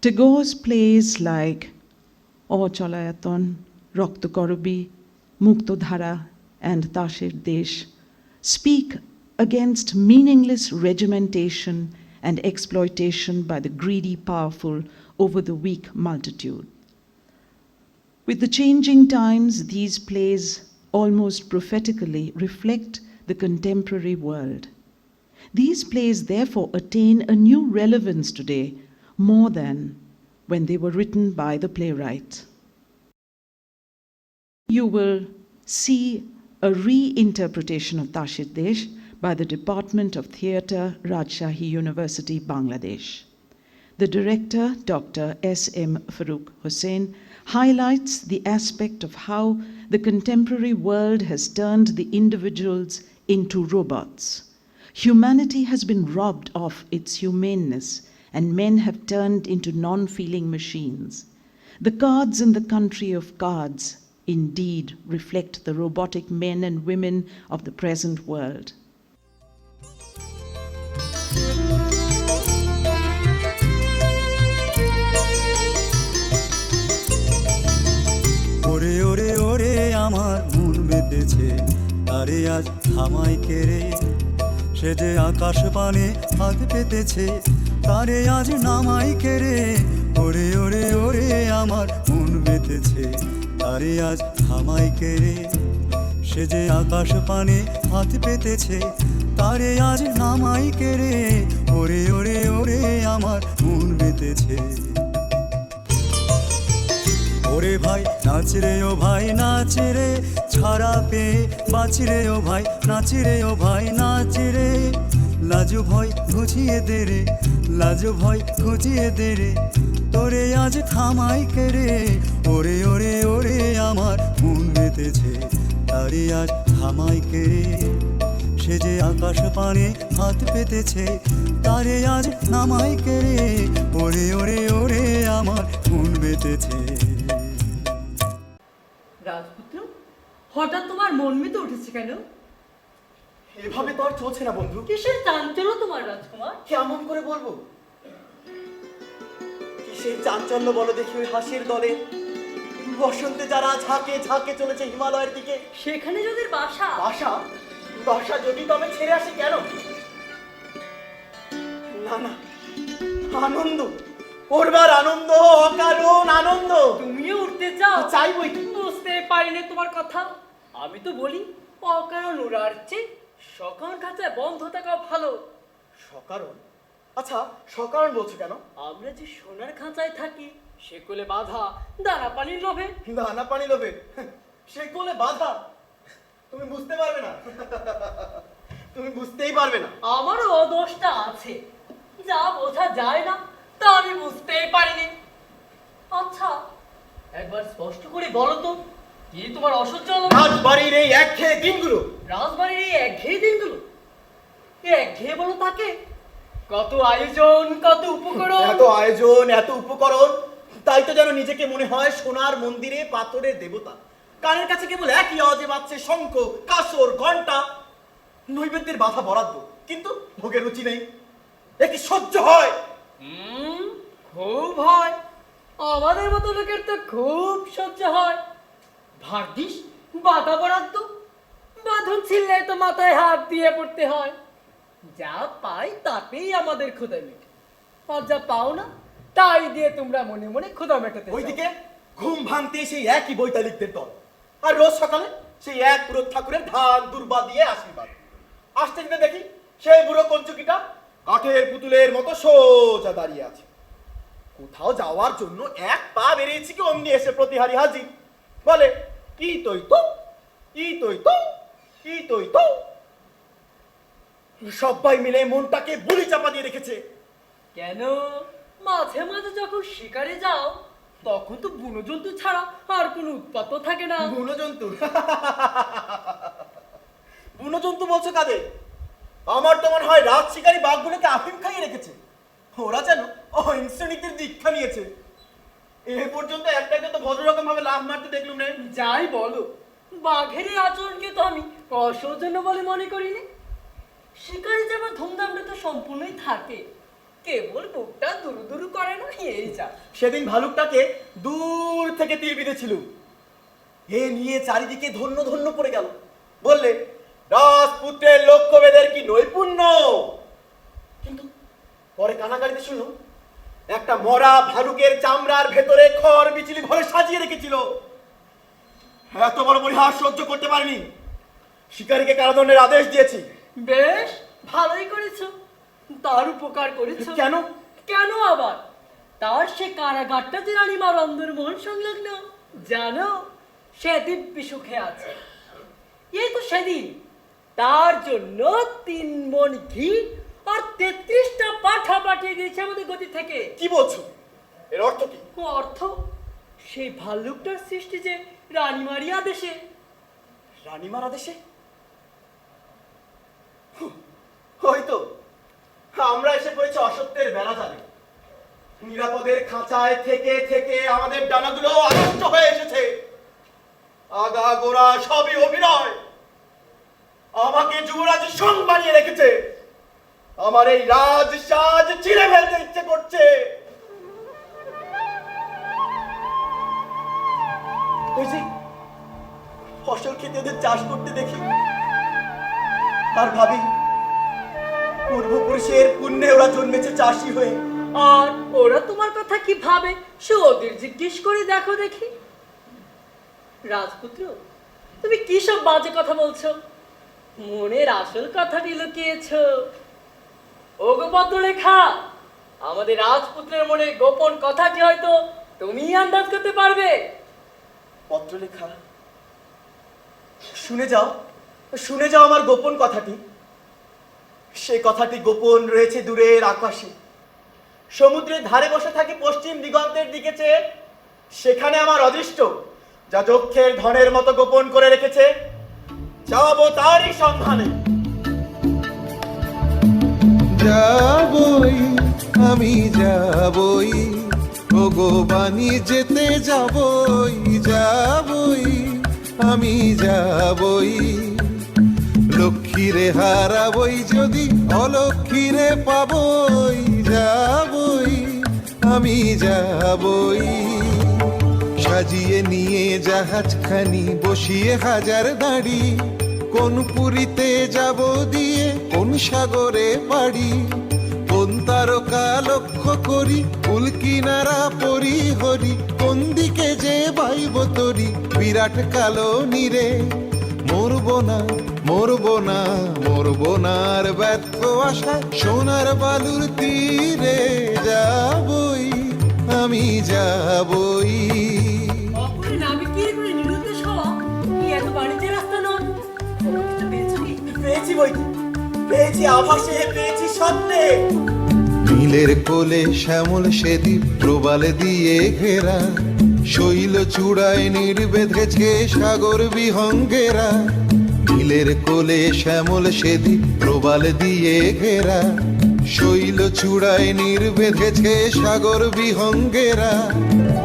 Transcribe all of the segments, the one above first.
Tagore's plays like Ochalayaton, Roktokorobi, Muktodhara, and Tashir Desh speak against meaningless regimentation and exploitation by the greedy powerful over the weak multitude. With the changing times, these plays almost prophetically reflect the contemporary world. These plays therefore attain a new relevance today more than when they were written by the playwright. You will see a reinterpretation of Tashir Desh by the Department of Theatre, Rajshahi University, Bangladesh. The director, Dr. S.M. Farooq Hussain, highlights the aspect of how the contemporary world has turned the individuals into robots. Humanity has been robbed of its humaneness, and men have turned into non-feeling machines. The cards in the country of cards indeed reflect the robotic men and women of the present world. ওরে ওরে ওরে আমার মন বেঁধেছে আরে আজ থামাই কেড়ে সে যে আকাশ পানে হাত পেতেছে তারে আজ নামাই কেড়ে ওরে ওরে ওরে আমার মন বেঁধেছে তারে আজ থামাই কেড়ে সে যে আকাশ পানে হাত পেতেছে তারে আজ নামাই কেড়ে ওরে ওরে ওরে আমার মন বেঁধেছে ওরে ভাই নাচ রে ও ভাই নাচ রে ছাড়া পেয়ে বাঁচ রে ও ভাই নাচ রে ও ভাই নাচ রে লাজু ভয় ঘুচিয়ে দে রে লাজু ভয় ঘুচিয়ে দে রে তোরে আজ থামাই কেড়ে ওরে ওরে ওরে আমার মন বেঁধেছে তারে আজ থামাই কেড়ে সে যে আকাশ পানে হাত পেতেছে তারে আজ নামাই কেড়ে ওরে ওরে ওরে আমার মন বেঁধেছে রাজপুত্র, হঠাৎ তোমার মন মেতে উঠেছে কেন? এভাবে তো আর চলছে না বন্ধু। কিসের চাঞ্চল্য তোমার রাজকুমার? কেমন করে বলবো? কিসের চাঞ্চল্য বলো দেখি ওই হাসির দলে বসন্তে যারা ঝাঁকে ঝাঁকে চলেছে হিমালয়ের দিকে। সেখানে যদি বাসা বাসা বাসা যদি তবে ছেড়ে আসে কেন? না না, আনন্দ ওরবার আনন্দ, অকারণ আনন্দ। তুমিও উঠতে চাও? চাইবই তো। বুঝতে পারিনি তোমার কথা। আমি তো বলি অকারণ উড়ার চেয়ে সকাল খাঁচায় বন্ধ থাকা ভালো। সকারণ? আচ্ছা সকারণ বলছো কেন? আমরা যে সোনার খাঁচায় থাকি সে কোলে বাঁধা দানা পানির লোভে। দানা পানি লোভে সে কোলে বাধা? তুমি বুঝতে পারবে না, তুমি বুঝতেই পারবে না। আমারও দোষটা আছে, যা বোঝা যায় না তা আমি বুঝতেই পারিনি। আচ্ছা একবার স্পষ্ট করে বলো তো, কি তোমার অসহ্য হলো? রাজবাড়ির এই একঘেয়ে দিনগুলো। রাজবাড়ির এই একঘেয়ে দিনগুলো? একঘেয়ে বলো তাকে? কত আয়োজন, কত উপকরণ। এত আয়োজন, এত উপকরণ, তাই তো যেন নিজেকে মনে হয় সোনার মন্দিরে পাথরের দেবতা। কানের কাছে কেবল একই আওয়াজে বাজছে শঙ্খ, কাসর, ঘন্টা। নৈবেদ্যের বাধা বরাদ্দ, কিন্তু ভোগের রুচি নেই। এ কি সহ্য হয়? খুব হয়। আমাদের মতো লোকের তো খুব সহ্য হয়। ভাগ্যিস বাধা বরাদ্দ, বাঁধন ছিললে তো মাথায় হাত দিয়ে পড়তে হয়। যা পাই তাতেই আমাদের ক্ষুধা মেটে, আর যা পাও না তাই দিয়ে তোমরা মনে মনে ক্ষুধা মেটাতে। ওইদিকে ঘুম ভাঙতে সেই একই বৈতালিকদের দল, আর রোজ সকালে সেই এক পুরো ঠাকুরের ধান দুর্বা দিয়ে আশীর্বাদ। আসতে যেতে দেখি সেই বুড়ো কঞ্চুকিটা কাঠের পুতুলের মতো সোজা দাঁড়িয়ে আছে। কোথাও যাওয়ার জন্য এক পা বেরিয়েছি কি অমনি এসে প্রতিহারি হাজির, বলে কি তৈ তো, কি তৈ তো, কি তৈ তো। সবাই মিলে মনটাকে বুলি চাপা দিয়ে রেখেছে। কেন, মাঝে মাঝে যখন শিকারে যাও তখন তো বুনো জন্তু ছাড়া আর কোনো উৎপাত থাকে না। বুনো জন্তু? বুনো জন্তু বলছো কাদের? আমার তো মনে হয় রাত শিকারী বাঘগুলোকে আফিম খাইয়ে রেখেছে। ওরা যেন অহিংস নীতির দীক্ষা নিয়েছে। এ পর্যন্ত একটাকে তো ভদ্র রকম ভাবে লাফ মারতে দেখলুম না। যাই বলো, বাঘের এই আচরণকে তো আমি অসৌজন্য বলে মনে করিনি। শিকারে যাবার ধুমধামটা তো সম্পূর্ণই থাকে, কেবল বুকটা দুরু দুরু করে না এই যা। সেদিন ভালুকটাকে দূর থেকে তীর বিঁধেছিল, এ নিয়ে চারিদিকে ধন্য ধন্য পড়ে গেল। বললে রাজপুত্রের লক্ষ্যভেদের কি নৈপুণ্য। কিন্তু পরে কানাকাড়িতে শুনলাম একটা মরা ভালুকের চামড়ার ভেতরে খড় বিচলি ঘরে সাজিয়ে রেখেছিল। এত বড় পরিহাস সহ্য করতে পারিনি, শিকারীকে কারাদণ্ডের আদেশ দিয়েছি। বেশ ভালোই করেছো, তার উপকার করেছো। কেন? কেন আবার? তার সে কারাগারটা যে রানীমার অন্দরমহল সংলগ্ন, জানো সে দিব্যি সুখে আছে। এই তো সেদিন তার জন্য 3 মণ ঘি আর 33টা পাঠা পাঠিয়ে দিয়েছে আমাদের গতি থেকে। কি বলছো? এর অর্থ কি? অর্থ সেই ভাল্লুকটার সৃষ্টি যে রানীমারই আদেশে। রানীমার আদেশে? হয়তো আমরা এসে পড়েছি অসত্যের বেলা জালে। নিরাপদের খাঁচায় থেকে থেকে আমাদের ডানাগুলো আনষ্ট হয়ে এসেছে। আগা গোড়া সবই অভিনয়। আমাকে যুবরাজের সং বানিয়ে রেখেছে। আমার এই রাজ সাজ ছিঁড়ে ফেলতে ইচ্ছে করছে। ওই যে ফসল খেতে ওদের চাষ করতে দেখি আর ভাবি পূর্বপুরুষের পুণ্যে ওরা জন্মেছে চাষি হয়ে। আর ওরা তোমার কথা কি ভাবে সে ওদের জিজ্ঞেস করে দেখো দেখি। রাজপুত্র, তুমি কি সব বাজে কথা বলছো? মনের আসল কথাটি লুকিয়েছো। ও গোপদ্রলেখা, আমাদের রাজপুত্রের মনে গোপন কথাটি হয়তো তুমিই আন্দাজ করতে পারবে। পত্রলেখা, শুনে যাও আমার গোপন কথাটি। সে কথাটি গোপন রয়েছে দূরের আকাশে। সমুদ্রের ধারে বসে থাকি পশ্চিম দিগন্তের দিকে চেয়ে। সেখানে আমার অদৃষ্ট যা যক্ষের ধনের মতো গোপন করে রেখেছে, যাবো তারই সন্ধানে। যাবই আমি যাবই, ওগো বাণী যেতে যাবই, যাবই আমি যাবই। লক্ষ্মীরে হারাবই যদি অলক্ষ্মীরে পাবই, যাবই আমি যাবই। সাজিয়ে নিয়ে জাহাজখানি বসিয়ে হাজার দাঁড়ি, কোন পুরীতে যাব দিয়ে কোন সাগরে পাড়ি। কোন তারকা লক্ষ্য করি কুল কিনারা পরি হরি, কোন দিকে যে বাইব তরি বিরাট কালো নীরে। মরবো না মরবো না মরবো না আর ব্যর্থ আশা সোনার বালুর তীরে, যাবই আমি যাবই। অপরের নামে কি করে নিরুদ্দেশ হওয়া কি এত বাণিজ্যের রাস্তা নয়। কোনো কিছু পেয়েছো কি? পেয়েছি বইটি, পেয়েছি আভাসে, পেয়েছি স্বপ্নে। নীলের কোলে শ্যামল সেদীপ প্রবালে দিয়ে ঘেরা, শৈল চূড়ায় নির্বেধেছে সাগর বিহঙ্গেরা। নীলের কোলে শ্যামল সেদীপ প্রবালে দিয়ে ঘেরা, শৈল চূড়ায় নির্বেধেছে সাগর বিহঙ্গেরা।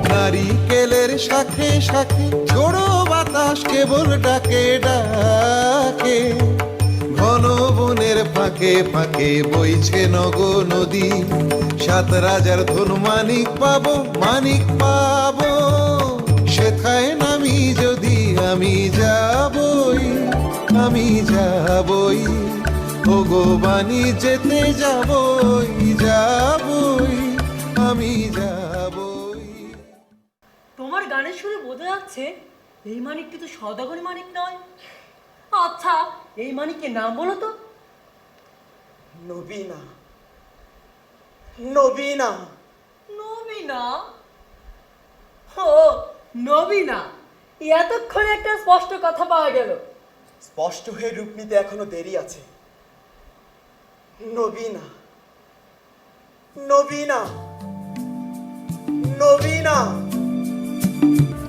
নারিকেলের শাখে শাখে ঝোড়ো বাতাস কেবল ডাকে ডাকে, ঘন বনের ফাঁকে ফাঁকে বইছে নগ নদী। 7 রাজার ধন মানিক পাবো, মানিক পাবো সেথায় নামি যদি আমি যাবই, আমি যাবই। ওগো বাণী যেতে যাবই, যাবই আমি যাবই। তোমার গানের শুনে বোঝা যাচ্ছে এই মানিকটি তো সদাগরি মানিক নয়। আচ্ছা, এই মানিকের নাম বলো তো। নবীনা। নবীনা। নবীনা? ও নবীনা, এতক্ষণে একটা স্পষ্ট কথা পাওয়া গেল। স্পষ্ট হয়ে রূপ নিতে এখনো দেরি আছে। নবীনা। নবীনা। নবীনা।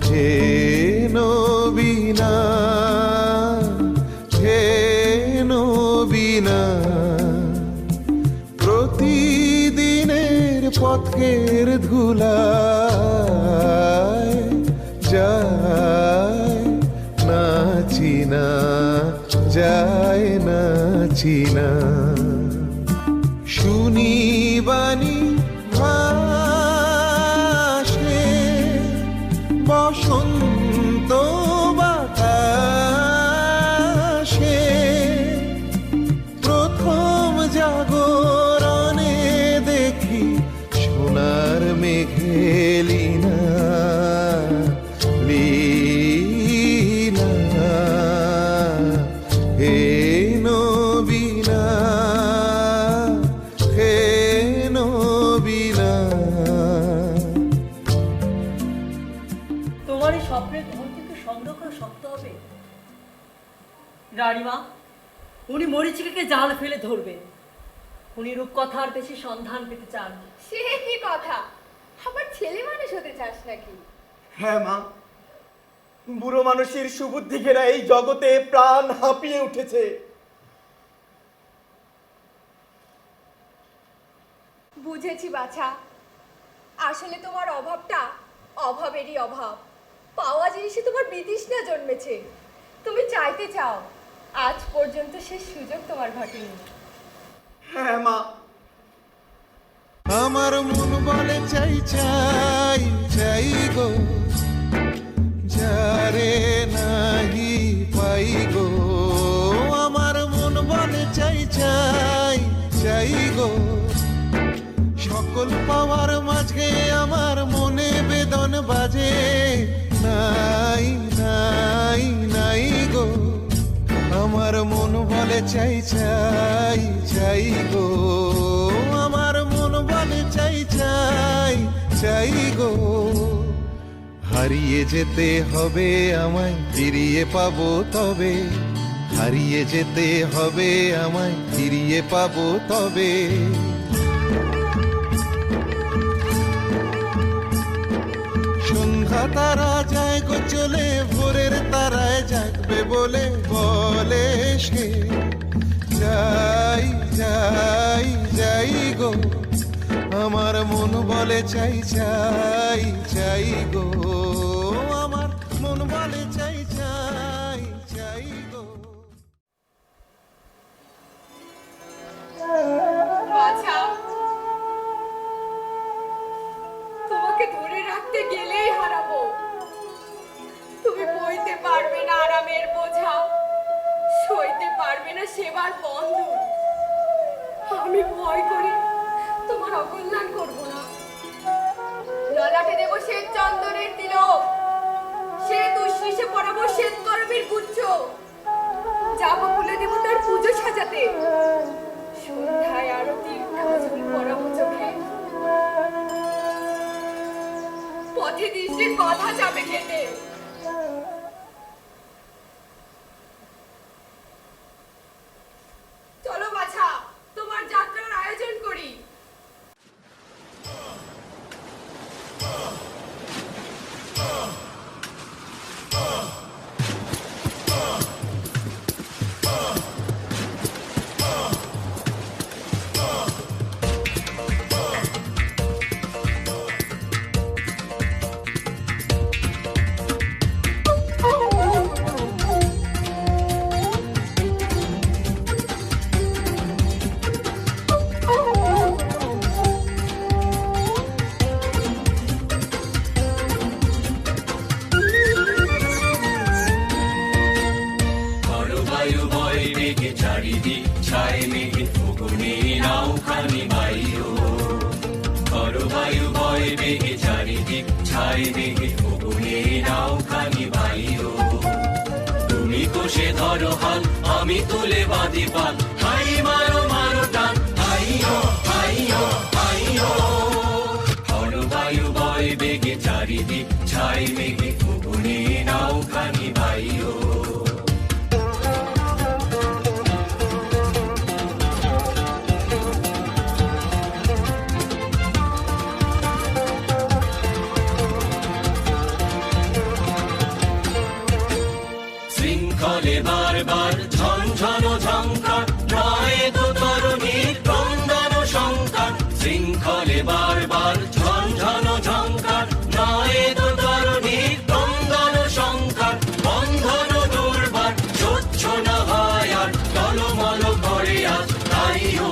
যে নবীনা, যে নবীনা, প্রতিদিনের পথের ধুলায় যায় না চিনা, যায় না চিনা। শুনি বাণী মেঘেলিনা লীনা হে নবীনা হে নবীনা। তোমার এই স্বপ্নের ঘর থেকে সংগ্রহ করা শক্ত হবে। রানীমা, উনি মরিচিকাকে জাল ফেলে ধরবেন। উনি রূপকথার দেশে সন্ধান পেতে চান। সে কি কথা, আবার ছেলে মানুষ হতে চাস নাকি? হ্যাঁ মা, বুড়ো মানুষের সুবুদ্ধি ঘেরা এই জগতে প্রাণ হাঁপিয়ে উঠেছে। বুঝেছি বাছা, আসলে তোমার অভাবটা অভাবেরই অভাব। পাওয়া জিনিসে তোমার বিতৃষ্ণা জন্মেছে। তুমি চাইতে চাও, আজ পর্যন্ত সে সুযোগ তোমার ঘটেনি। হ্যাঁ মা, আমার মন বলে চাই চাই চাই গো, যারে নাহি পাই গো। আমার মন বলে চাই চাই চাই গো, সকল পাওয়ার মাঝে আমার মনে বেদন বাজে। নাই নাই নাই গো, আমার মন বলে চাই চাই চাই গো, আমার মন বলে চাই চাই চাই গো। হারিয়ে যেতে হবে আমায়, ফিরিয়ে পাবো তবে। হারিয়ে যেতে হবে আমায়, ফিরিয়ে পাবো তবে। সন্ধ্যা তারা যায় গো চলে, ভোরের তারায় জাগবে বলে বলে সে। যাই যাই যাই গো, আমার মন বলে চাই চাই চাই গো, আমার মন বলে চাই চাই চাই গো। বাছা, তোমাকে ধরে রাখতে গেলেই হারাবো। তুমি বইতে পারবে না আরামের বোঝা, সইতে পারবে না সেবার বন্ধন। আমি ভয় করি তোমার অকল্যাণ করব না। ললাটে দেব শ্বেত চন্দনের তিলক, শ্বেত উষ্ণিসে পরাবো শ্বেত করবীর গুচ্ছ, যাবো কুলে দেবতার পুজো সাজাতে। সন্ধ্যায় আরতির কাজল পরাবো চোখে, পথে দৃষ্টির কথা যাবে কেটে। চলো বাছা, তোমার যাত্রার আয়োজন করি। চারিদিক ছায় মেঘে ফুগুনে নাওখানি বাইও। করো বায়ু বয় বেগে চারিদিক ছায় মেঘে ফুগুনে নাওখানি বাইও। তুমি কোষে ধরো হাল, আমি তুলে বাঁধি পাল। হাই মারো মারো টান, হাইও হাইও হাইও। করো বায়ু বয় বেগে চারিদিক ছায় মেঘে ফুগুনে নাওখানি বাইও। শৃঙ্খলে বারবার ঝনঝন ঝঙ্কার, নয় তো তরুণীর ক্রন্দন সংকার। শৃঙ্খলে বারবার ঝনঝন ঝঙ্কার, নয় তো তরুণীর ক্রন্দন সংকার। বন্ধন দুর্বার সহ্য না হয় আর, টলমল করে আজ তাইও।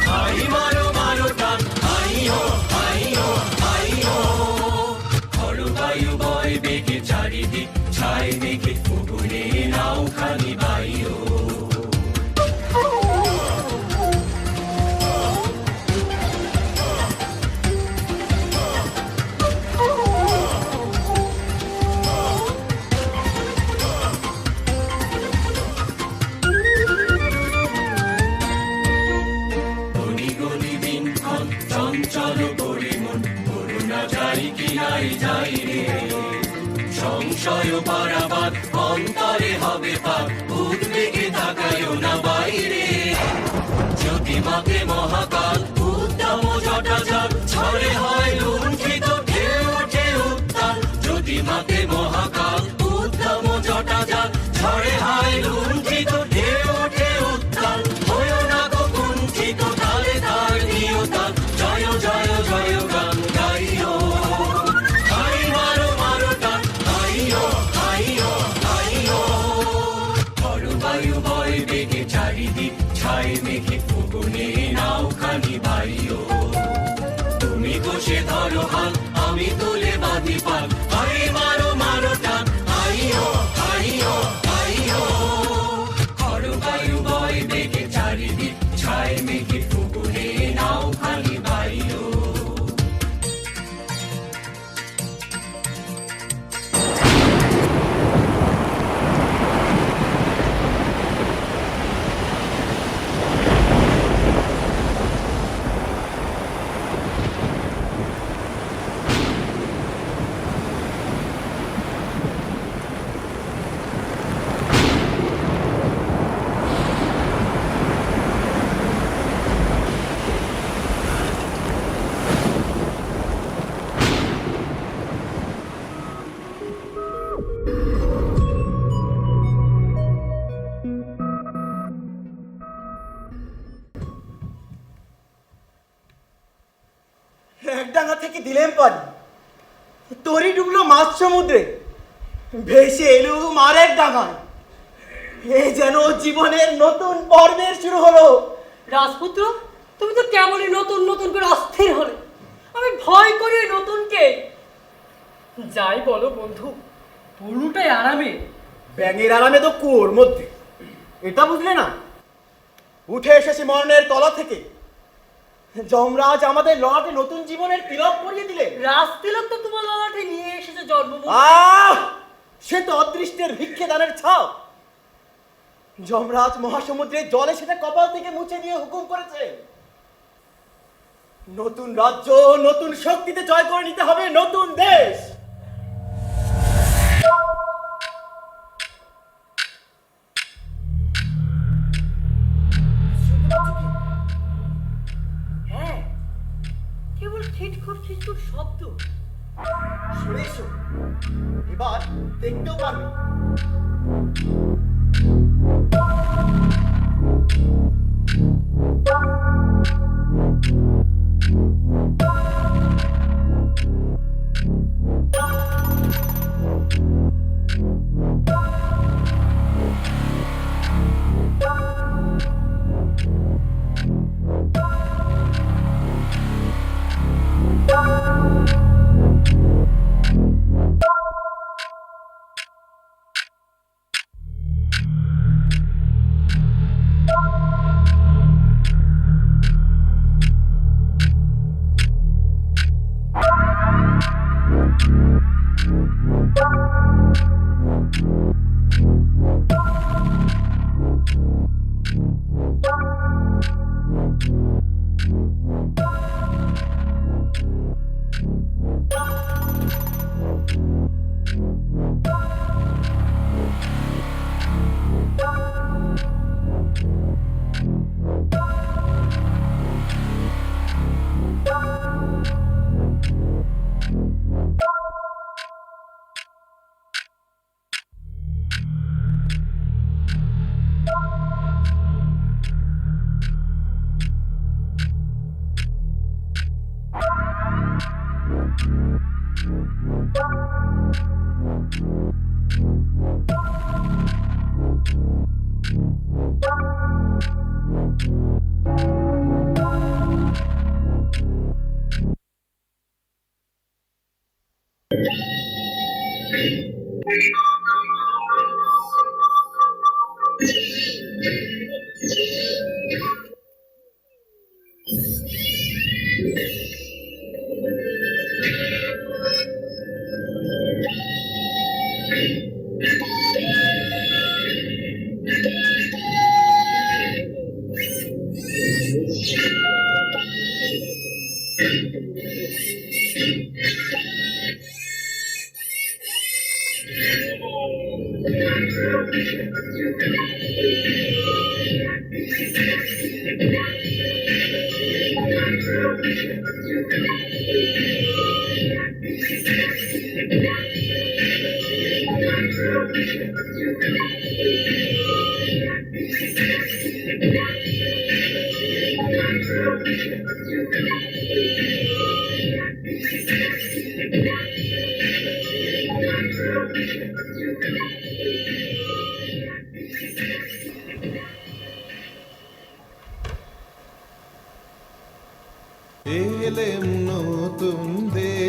হাই মারো মারো টান, হাইও হাইও হাইও। হর বায়ু বয় বেগে চারিদিক ছায় মেঘে ফুগুনে নাওখানি বাইও। যাই যাই রে সংশয় পারাবার অন্তরে হবে পার উদ্বেগে তাকায়ও না বাইরে জ্যোতিমাকে মহাকাল উদ্দাম জটাজাল ঝড়ে হয় লুণ্ঠিত ঢেউ ওঠে উত্তাল জ্যোতিমাকে মহাকাল উদ্দাম জটাজাল ঝড়ে হয় লুণ্ঠিত ঢেউ ওঠে উত্তাল হয়ো না গো কুণ্ঠিত তালে তাল দিও তাল জয় জয় জয় গান গাইও হাই মারো মারো টান হাইও হাইও হাইও বায়ু বয় বেগে চারিদিক ছাই মেঘে ফুগুনে নাওখানি বাইও তুমি কষে ধরো হাল আমি তুলে বাঁধি পাল হাই মারো মারো টান হাইও হাইও হাইও বায়ু বয় বেগে চারিদিক ছাই মেঘে ফুগুনে নাওখানি বাইও এক ডাঙা থেকে দিলেম পারি তরি ডুবলো মাছ সমুদ্রে ভেসে এলুম আরেক ডাঙায় এ যেন জীবনের নতুন পর্বের শুরু হলো। রাজপুত্র, তুমি তো কেমনই নতুন নতুন করে অস্থির হলে। আমি ভয় করি ওই নতুনকে। যাই বলো বন্ধু, পুরোটাই আরামে। ব্যাঙের আরামে তো কুয়োর মধ্যে, এটা বুঝলে না? উঠে এসেছি মরণের তলা থেকে। যমরাজ আমাদের ললাটে নতুন জীবনের তিলক পরিয়ে দিলে। রাজতিলক তো তোমার ললাটে নিয়ে এসেছে জন্মভূমি। সে তো অদৃষ্টের ভিক্ষে দানের ছাপ। যমরাজ মহাসমুদ্রের জলে সেটা কপাল থেকে মুছে দিয়ে হুকুম করেছে, নতুন রাজ্য নতুন শক্তিতে জয় করে নিতে হবে নতুন দেশ। হ্যাঁ, কেবল খিটখুট খিটখুট শব্দ। সরে এসো, এবার দেখতেও পারবে।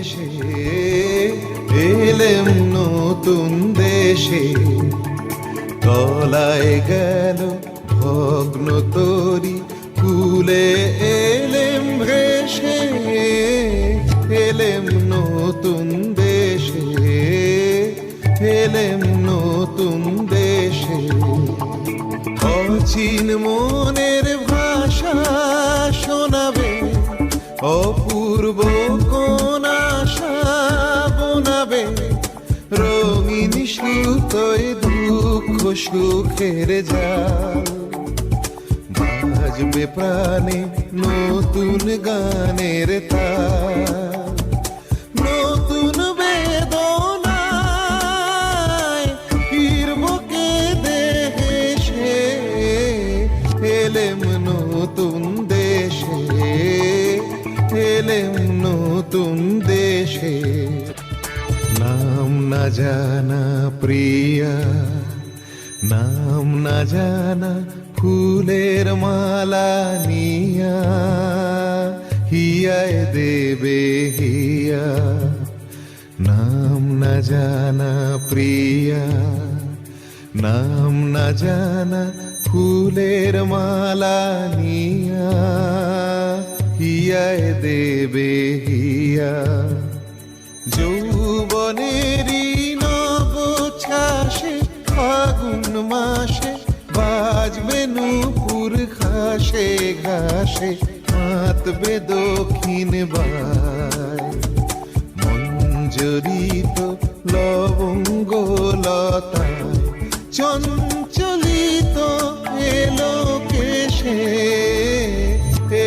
দেশে এলেম নতুন দেশে তলায় গেল ভগ্ন তরি কুলে এলেম ভেসে এলেম নতুন দেশে এলেম নতুন দেশে অচিন মনের ভাষা শোনাবে অপূর্ব কোন আশা বোনাবে রঙিন সুতোয় দুঃখ সুখের জাল বাজবে প্রাণে নতুন গানের তাল নতুন বেদনায় ফিরব কেঁদে হেসে এলেম নতুন দেশে এলেম নতুন দেশে নাম না জানা প্রিয়া নাম না জানা ফুলের মালা নিয়া হিয়ায় দেবে হিয়া নাম না জানা প্রিয়া নাম না জানা ফুলের মালা নিয়া হিয়ায় দেবে হিয়া যৌবনেরই নব ছাসে ফাগুন মাসে বাজবে নূপুর ঘাসে ঘাসে মাতবে দক্ষিণ বাই মঞ্জরিত লবঙ্গ লতায় চঞ্চলিত এলো কেশে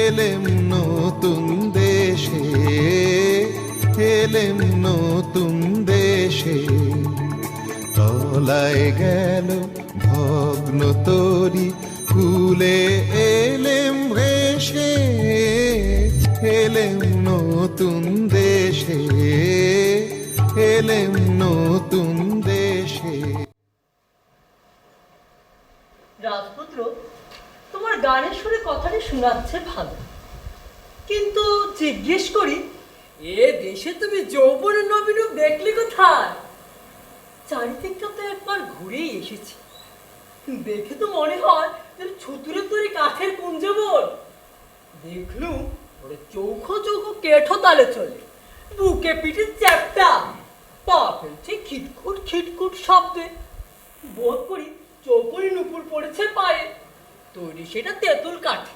এলেম নতুন দেশে এলেম নতুন দেশে তলায় গেল ভগ্ন তরি কুলে এলেম ভেসে এলেম নতুন দেশে এলেম নতুন দেশে রাজপুত্র, তোমার গানের সুরে কথাটি শোনাচ্ছে ভালো, কিন্তু জিজ্ঞেস করি এ দেশে তুমি যৌবনের নবীন রূপ দেখলে কোথায়? চারিদিকটা তো একবার ঘুরেই এসেছি, দেখে তো মনে হয় যেন ছুতুরের তৈরি কাঠের কুঞ্জবন। দেখলুম ওরে চৌখো চৌখো কেঠো তালে চলে, বুকে পিঠে চ্যাপটা, পা ফেলছে খিটখুট খিটখুট শব্দে। বোধ করি চৌকরি নুপুর পড়েছে পায়ে, তৈরি সেটা তেঁতুল কাঠে।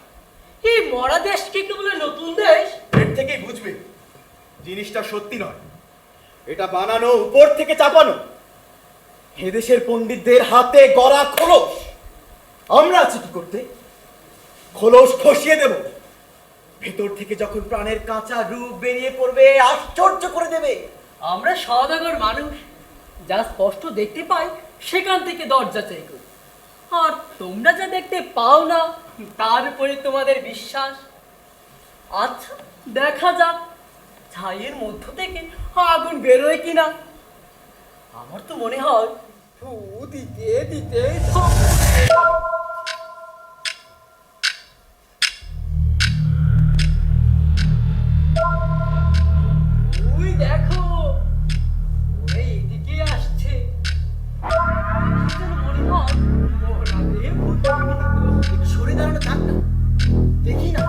এই মরা দেশকে কে বলে নতুন দেশ? এর থেকেই বুঝবে জিনিসটা সত্যি নয়, এটা বানানো, উপর থেকে চাপানো। এদেশের পণ্ডিতদের হাতে গড়া খোলস। আমরা আছি কি করতে? খোলস খসিয়ে দেব, ভেতর থেকে যখন প্রাণের কাঁচা রূপ বেরিয়ে পড়বে আশ্চর্য করে দেবে। আমরা সওদাগর মানুষ, যা স্পষ্ট দেখতে পাই সেখান থেকে দরজা চাই করি, আর তোমরা যা দেখতে পাও না তার উপরে তোমাদের বিশ্বাস। আচ্ছা দেখা যাক ছাইয়ের মধ্য থেকে আগুন বেরোয় কিনা। আমার তো মনে হয় ফু দিতে দিতে ওই দেখো ওরা এদিকে আসছে। মনে হয় ওরাদের একটু সরে দাঁড়ানো থাক না, দেখি না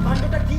কাণ্ডটা কি।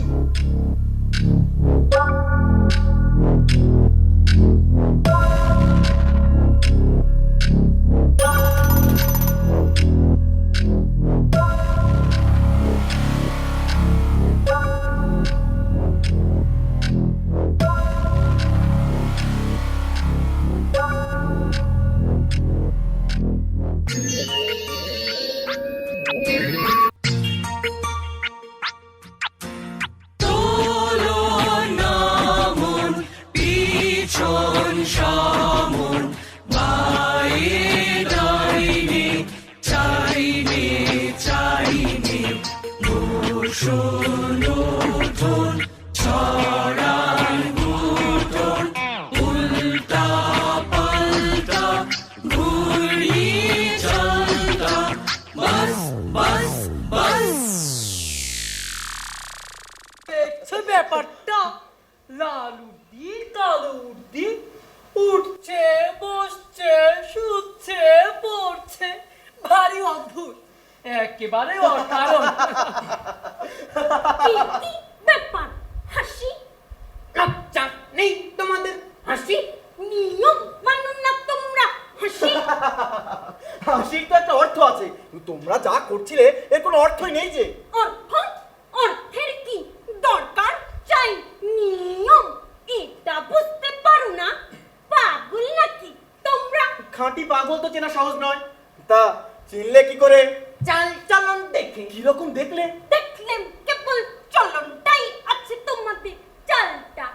ব্যাপারটা লাল উর্দি কালো উর্দি উঠছে বসছে শুচ্ছে পড়ছে ভারী অদ্ভুত একেবারে অকারণ কি কি ব্যাপার হাসি লজ্জা নেই তোমাদের হাসি নিয়ম মানো না তোমরা হাসি হাসির তো একটা অর্থ আছে কিন্তু তোমরা যা করছিলে এর কোনো অর্থই নেই যে। অর্থ অর্থের কি দরকার চাই নিয়ম এটা বুঝতে পারো না পাগল নাকি তোমরা খাঁটি পাগল তো চেনা সহজ নয়, তা চিনলে কি করে? চাল চলন দেখে কিরকম দেখলে? দেখলেন কেবল চলনটাই আছে তোমাদের চালটা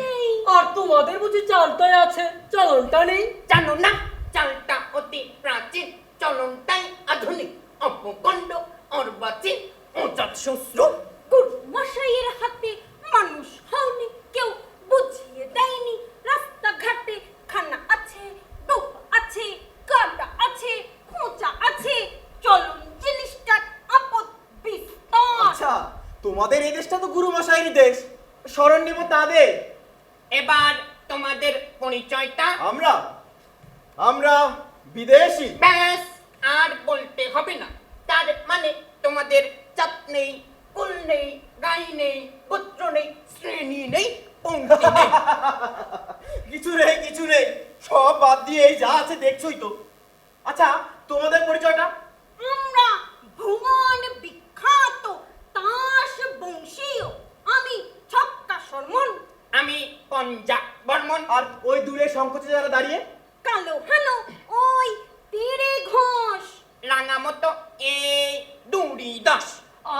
নেই আর তোমাদের বুঝি চালটাই আছে চলনটা নেই জানো না চালটা অতি প্রাচীন চলনটাই আধুনিক অপকণ্ড অর্বাচীন অজাত শস্ত্র মশাইয়ের হাতে মানুষ হওনি কেউ বুঝিয়ে দেয়নি রাস্তাঘাটে খানা আছে ডোপ আছে কাটা আছে খোঁচা আছে চলন জিনিসটা আপদ বিস্তার আচ্ছা, তোমাদের এই দেশটা তো গুরু মশাইয়ের দেশ, শরণ নিব তাদের। এবার তোমাদের পরিচয়টা আমরা আমরা বিদেশি। ব্যাস আর বলতে হবে না তার মানে তোমাদের জাত নেই কুল নেই গাই নেই পুত্র নেই শ্রেণী নেই পঙ্ক্তি নেই কিছু নেই সব বাদ দিয়ে এই যা আছে দেখছোই তো। আচ্ছা, তোমাদের পরিচয়টা? আমরা ভুবন বিখ্যাত তাস বংশীয় আমি ছক্কা শর্মন আমি পঞ্জা বর্মন আর ওই দূরে সংকোচে যারা দাঁড়িয়ে? কালো হানো ওই তীরে ঘোষ রাঙামতো এই দুড়ি দাস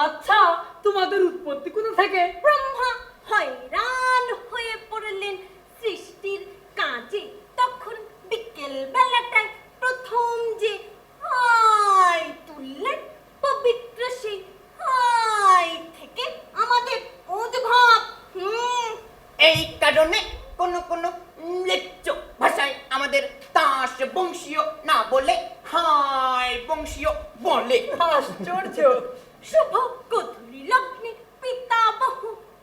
আচ্ছা তোমাদের উৎপত্তি কোথা থেকে ব্রহ্মা হয়রান হয়ে পড়লেন সৃষ্টির কাজে তখন বিকেল বেলাটায় প্রথম যে হাই তুললেন পবিত্র সেই হাই থেকে আমাদের উদ্ভব এই কারণে কোন কোন ম্লেচ্ছ ভাষায় আমাদের তাস বংশীয় না বলে হাই বংশীয় বলে আশ্চর্য শুভ গোধূলি লগ্নে পিতামহ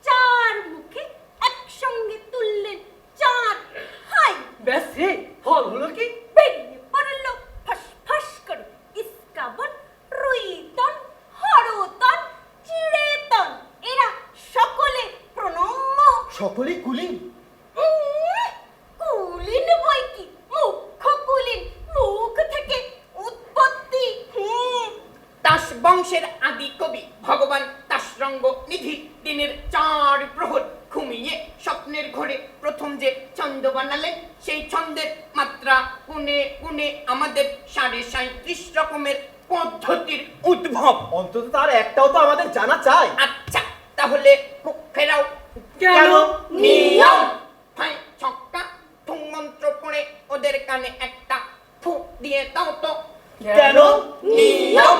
চার মুখে একসঙ্গে তুললেন চার হাই ব্যাস হে ফল হলো কি বেরিয়ে পড়ল ফস ফস করে ইস্কাবন রুইতন হরতন চিড়েতন এরা সকলে প্রণম্য সকলেই কুলীন? কুলীন বই কি মুখ্য কুলীন মুখ থেকে উৎপত্তি দাস বংশের আদি কবি ভগবান দাসরঙ্গ নিধি দিনের 4 প্রহর ঘুমিয়ে স্বপ্নের ঘরে প্রথম যে ছন্দ বানালেন সেই ছন্দের মাত্রা গুনে গুনে আমাদের 37.5 রকমের পদ্ধতির উদ্ভব। অন্তত তার একটাও তো আমাদের জানা চাই। আচ্ছা তাহলে মুখ ফেরাও। কেন? নিয়ম হয় ছক্কা ঠুং মন্ত্র পড়ে ওদের কানে একটা ফু দিয়ে দাও তো। কেন? নিয়ম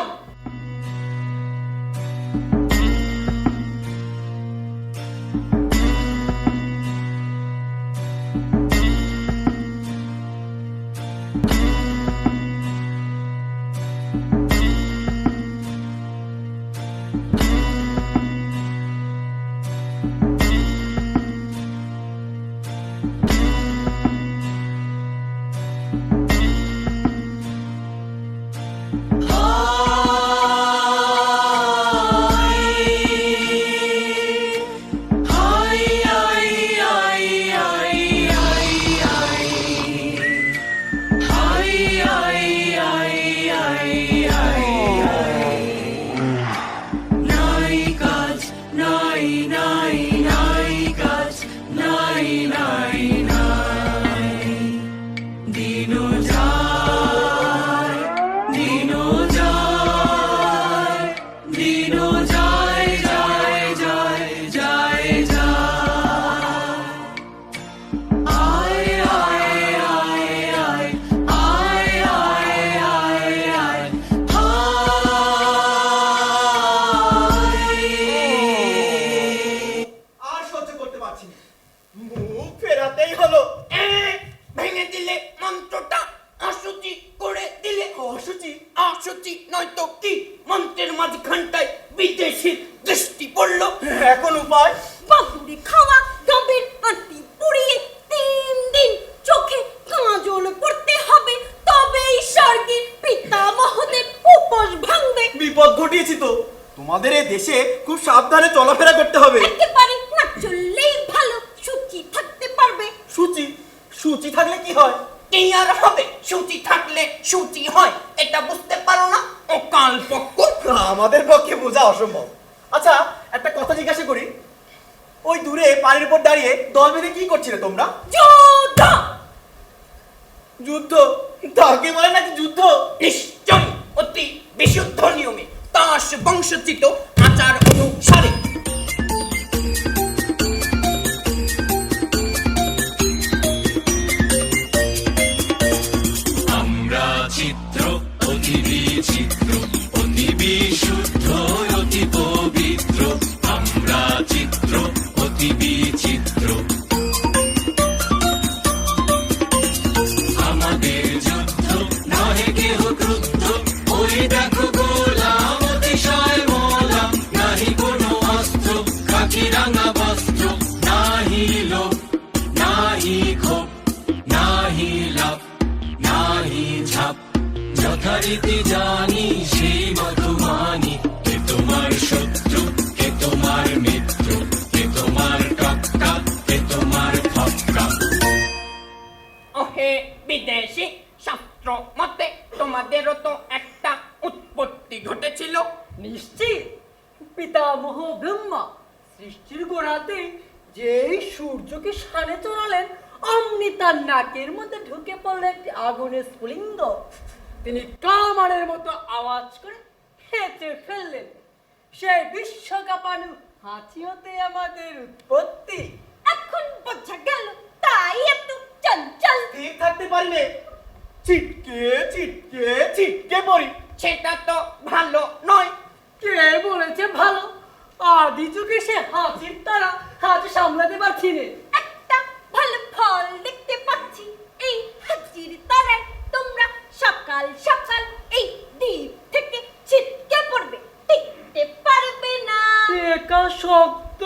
আর সহ্য করতে পারছি না, মুখ ফেরাতে আমাদের এই দেশে খুব সাবধানে চলাফেরা করতে হবে। একেবারে না চললেই ভালো, সূচি থাকতে পারবে। সূচি সূচি থাকলে কি হয়? কি আর হবে? সূচি থাকলে সূচি হয়, এটা বুঝতে পারো না? অকাল পক্ষ। আমাদের পক্ষে বোঝা অসম্ভব। আচ্ছা, একটা কথা জিজ্ঞাসা করি, ওই দূরে পানির উপর দাঁড়িয়ে দল বেঁধে কি করছিলে তোমরা? যুদ্ধ! যুদ্ধ? তাকে বলে নাকি যুদ্ধ? নিশ্চয়, অতি বিশুদ্ধ নিয়মে, দাস বংশোচিত আচার অনুসারে। আমরা চিত্র অতি বিচিত্র, অতি বিশুদ্ধ অতি পবিত্র। আমরা চিত্র অতি বিচিত্র, আমাদের যুদ্ধ নহে কেহ ক্রুদ্ধ। ওই দেখো গোলাম অতিশয় মোলাম, নাহি কোনো অস্ত্র, খাকি রাঙা বস্ত্র। নাহি লোভ, নাহি ক্ষোভ, নাহি লাভ, নাহি ঝাপ। যথারীতি জানি সেই মতো মানি, কে তোমার শত্রু, কে তোমার মিত্র, কে তোমার কাকা, কে তোমার ফাক্কা। ওহে বিদেশি, শাস্ত্র মতে তোমাদেরও তো একটা উৎপত্তি ঘটেছিল। নিশ্চিত পিতামহ ব্রহ্মা সৃষ্টির গোড়াতে যেই সূর্যকে সানে চড়ালেন, অমনি তার নাকের মধ্যে ঢুকে পড়ল একটি আগুনের স্ফুলিঙ্গ। তিনি কামানের মতো আওয়াজ করে হেঁচে ফেললেন। সেই বিশ্বকাপানু হাঁচি হতে আমাদের উৎপত্তি। এখন বোঝা গেল, তাই এত চঞ্চল। ঠিক থাকতে পারিলে ছিটকে ছিটকে ছিটকে পড়ি। সেটা তো ভালো নয়। কে বলেছে ভালো? আদি যুগে সে হাঁচির তারা হাঁচি সামলাতে পারছি না। একটা ভালো ফল দেখতে পাচ্ছি। এই হাজির তারায় তোমরা সকাল সকাল এই দ্বীপ থেকে ছিটকে পড়বে, টিকতে পারবে না। একা শব্দ।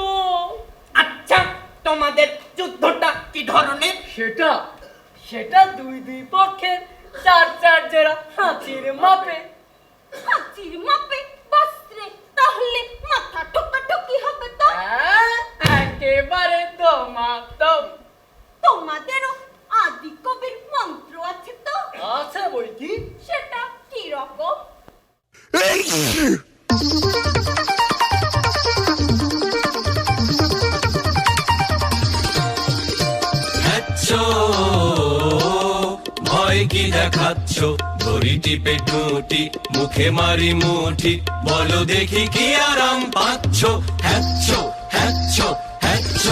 আচ্ছা, তোমাদের যুদ্ধটা কি ধরনের? সেটা সেটা দুই দুই পক্ষের চার চার জেরা হাঁচির মাপে। হাজির মাপে বস্ত্রে, তাহলে মাথা ঠোকাঠুকি হবে তো। হ্যাঁ, একেবারে দমাদম। তোমাদেরও আদি কবির মন্ত্র আছে তো? আছে বই কি? সেটা কি রকম? খাচ্ছ ভয় কি দেখাচ্ছ, দড়ি টিপে টুটি, মুখে মারি মুঠি। বলো দেখি কি আরাম পাচ্ছ, হ্যাচ্ছ হ্যাচ্ছ হ্যাচ্ছ।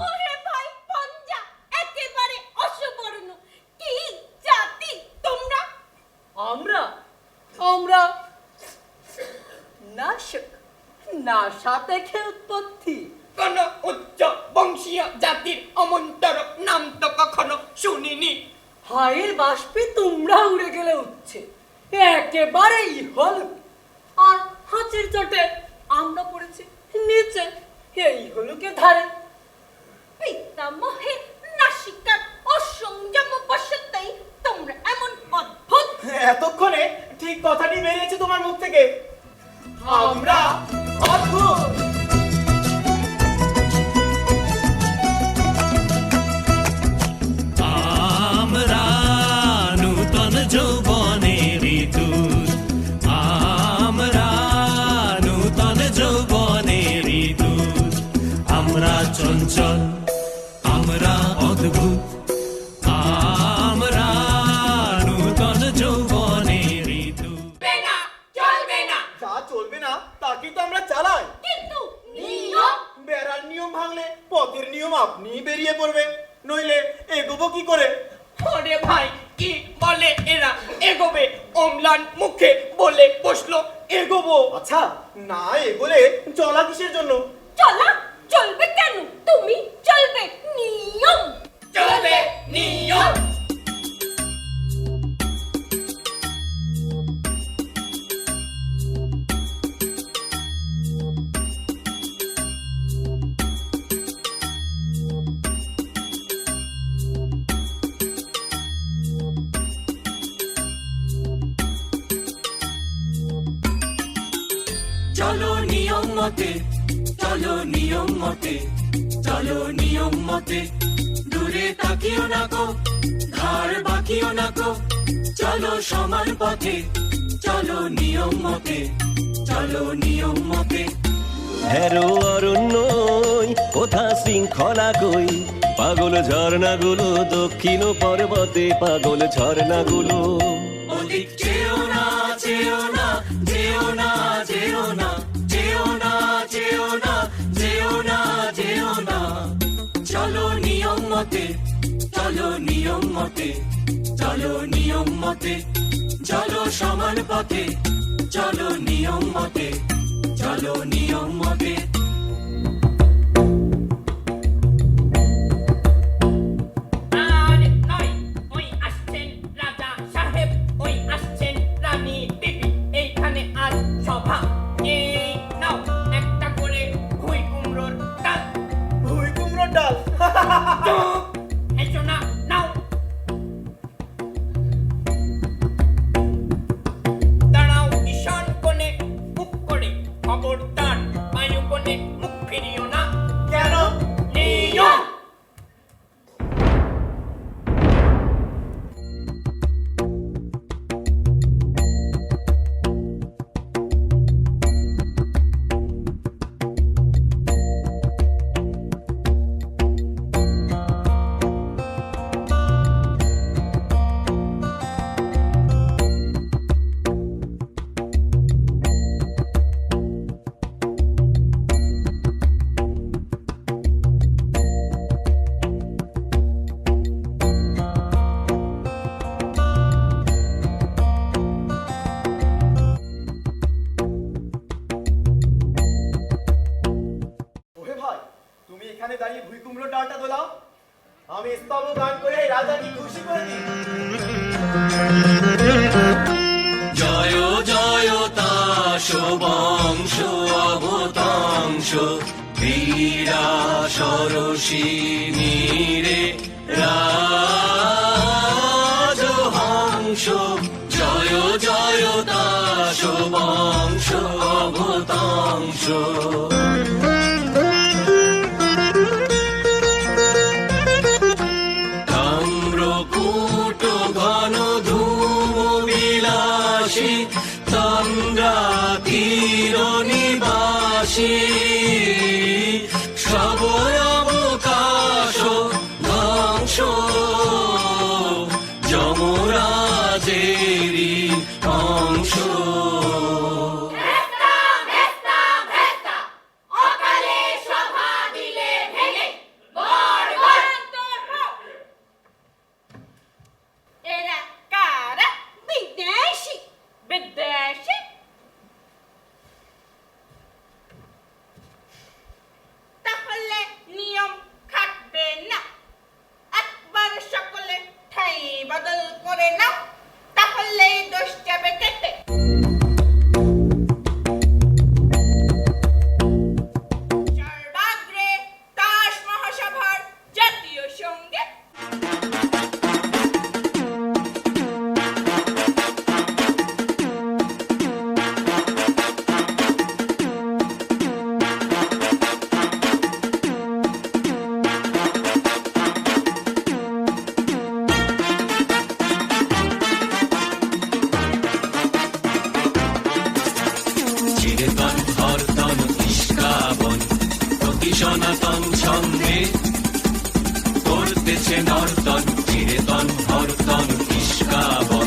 ওরে ভাই পঞ্জা, একেবারে অসবর্ণ। কি জাতি তোমরা? আমরা আমরা নাশক, নাশা থেকে উৎপত্তি। কোন উচ্চ বংশীয় জাতির অমন্তর নাম তো কখনো শুনিনি। হায়ের বাষ্পে তোমরা উড়ে গেলে উঠছে, একেবারেই হল। আর হাঁচির চটে আমরা পড়েছি নিচে, এই হলুকে ধারে। পিতামহের নাসিকার অসংযম বশতেই তোমরা এমন অদ্ভুত। এতক্ষণে ঠিক কথাটি বেরিয়েছে তোমার মুখ থেকে। আমরা অদ্ভুত। আমরা নূতন যৌবনের দূত, আমরা নূতন যৌবনের দূত। আমরা চঞ্চল, আমরা অদ্ভুত, আমরা নূতন যৌবনের দূত। না, চলবে না। যা চলবে না তাকে তো আমরা চালাই। কিন্তু নিয়ম। বেড়ার নিয়ম ভাঙলে পথের নিয়ম আপনিই বেরিয়ে পড়বে, নইলে এগোবো কি করে? ওরে ভাই, কি বলে এরা? এগোবে অম্লান মুখে বলে বসলো এগোবো। আচ্ছা, না এগোলে চলা কিসের জন্য? চলা চলবে কেন? তুমি চলবে নিয়ম। চলবে নিয়ম। মতে চলো নিয়ম মতে চলো নিয়ম মতে দূরে তাকিও না কো ধার বাকিও না কো চলো সমান পথে চলো নিয়ম মতে চলো নিয়ম মতে হ্যারো অরণ্যই কোথা শৃঙ্খলা কই পাগল ঝর্ণাগুলো দক্ষিণ পর্বতে পাগল ঝর্ণাগুলো ওদিক চেও না চেও না যেও না যেও না যেও না যেও না যেও না যেও না চলো নিয়ম মতে চলো নিয়ম মতে চলো নিয়ম মতে চলো সমান পথে চলো নিয়ম মতে চলো নিয়ম মতে আর নয় ওই আসছেন রাজা সাহেব ওই আসছেন রানী বিবি এইখানে আজ সভা এই নাও একটা করে ভুই কুমড়োর ডাল ভুই কুমড়োর ডাল চুপ! এসো না নাও দাঁড়াও ঈশান কোণে মুখ করে খবরদার বায়ু কোণে মুখ ফিরিও না কেন নিয়ম ওহে ভাই তুমি এখানে দাঁড়িয়ে ভুই কুমড়োর ডালটা দোলাও আমি স্তব গান করে এই রাজাকে খুশি করে দিই জয় জয় তাশ বংশ অবতাংশ ক্রীড়া সরসিনী রে রাজহংস জয় জয় তাশ বংশ অবতাংশ তাম্রকূট ঘন ধূম বিলাসী তন্দ্রা তীর নিবাসী শ্রবণ অবকাশ ধ্বংস যমরাজেরই অংশ অকালে সভা দিলে ভেঙে বড় বড় এরা কারা বিদেশি বিদেশি তাহলে নিয়ম খাটবে না একবার সকলে ঠাই বদল করে নাও তাহলে দোষ যাবে কেটে সর্বাগ্রে তাস মহাসভার জাতীয় সঙ্গীত চিরতন হরতন নিষ্কাবন প্রতি সনাতন ছন্দে করতেছে নর্তন চিরতন হরতন নিষ্কাবন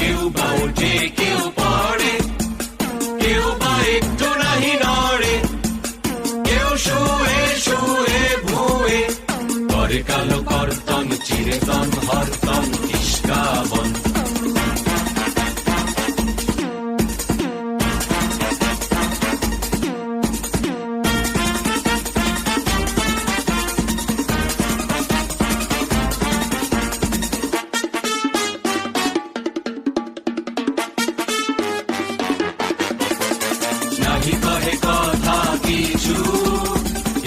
কেউ বা ওঠে কেউ পড়ে কেউ বা একটু নাহি নড়ে কেউ শুয়ে শুয়ে ভুয়ে করে কালো কর্তন চিরতন হরতন নিষ্কাবন নাহি কহে কথা কিছু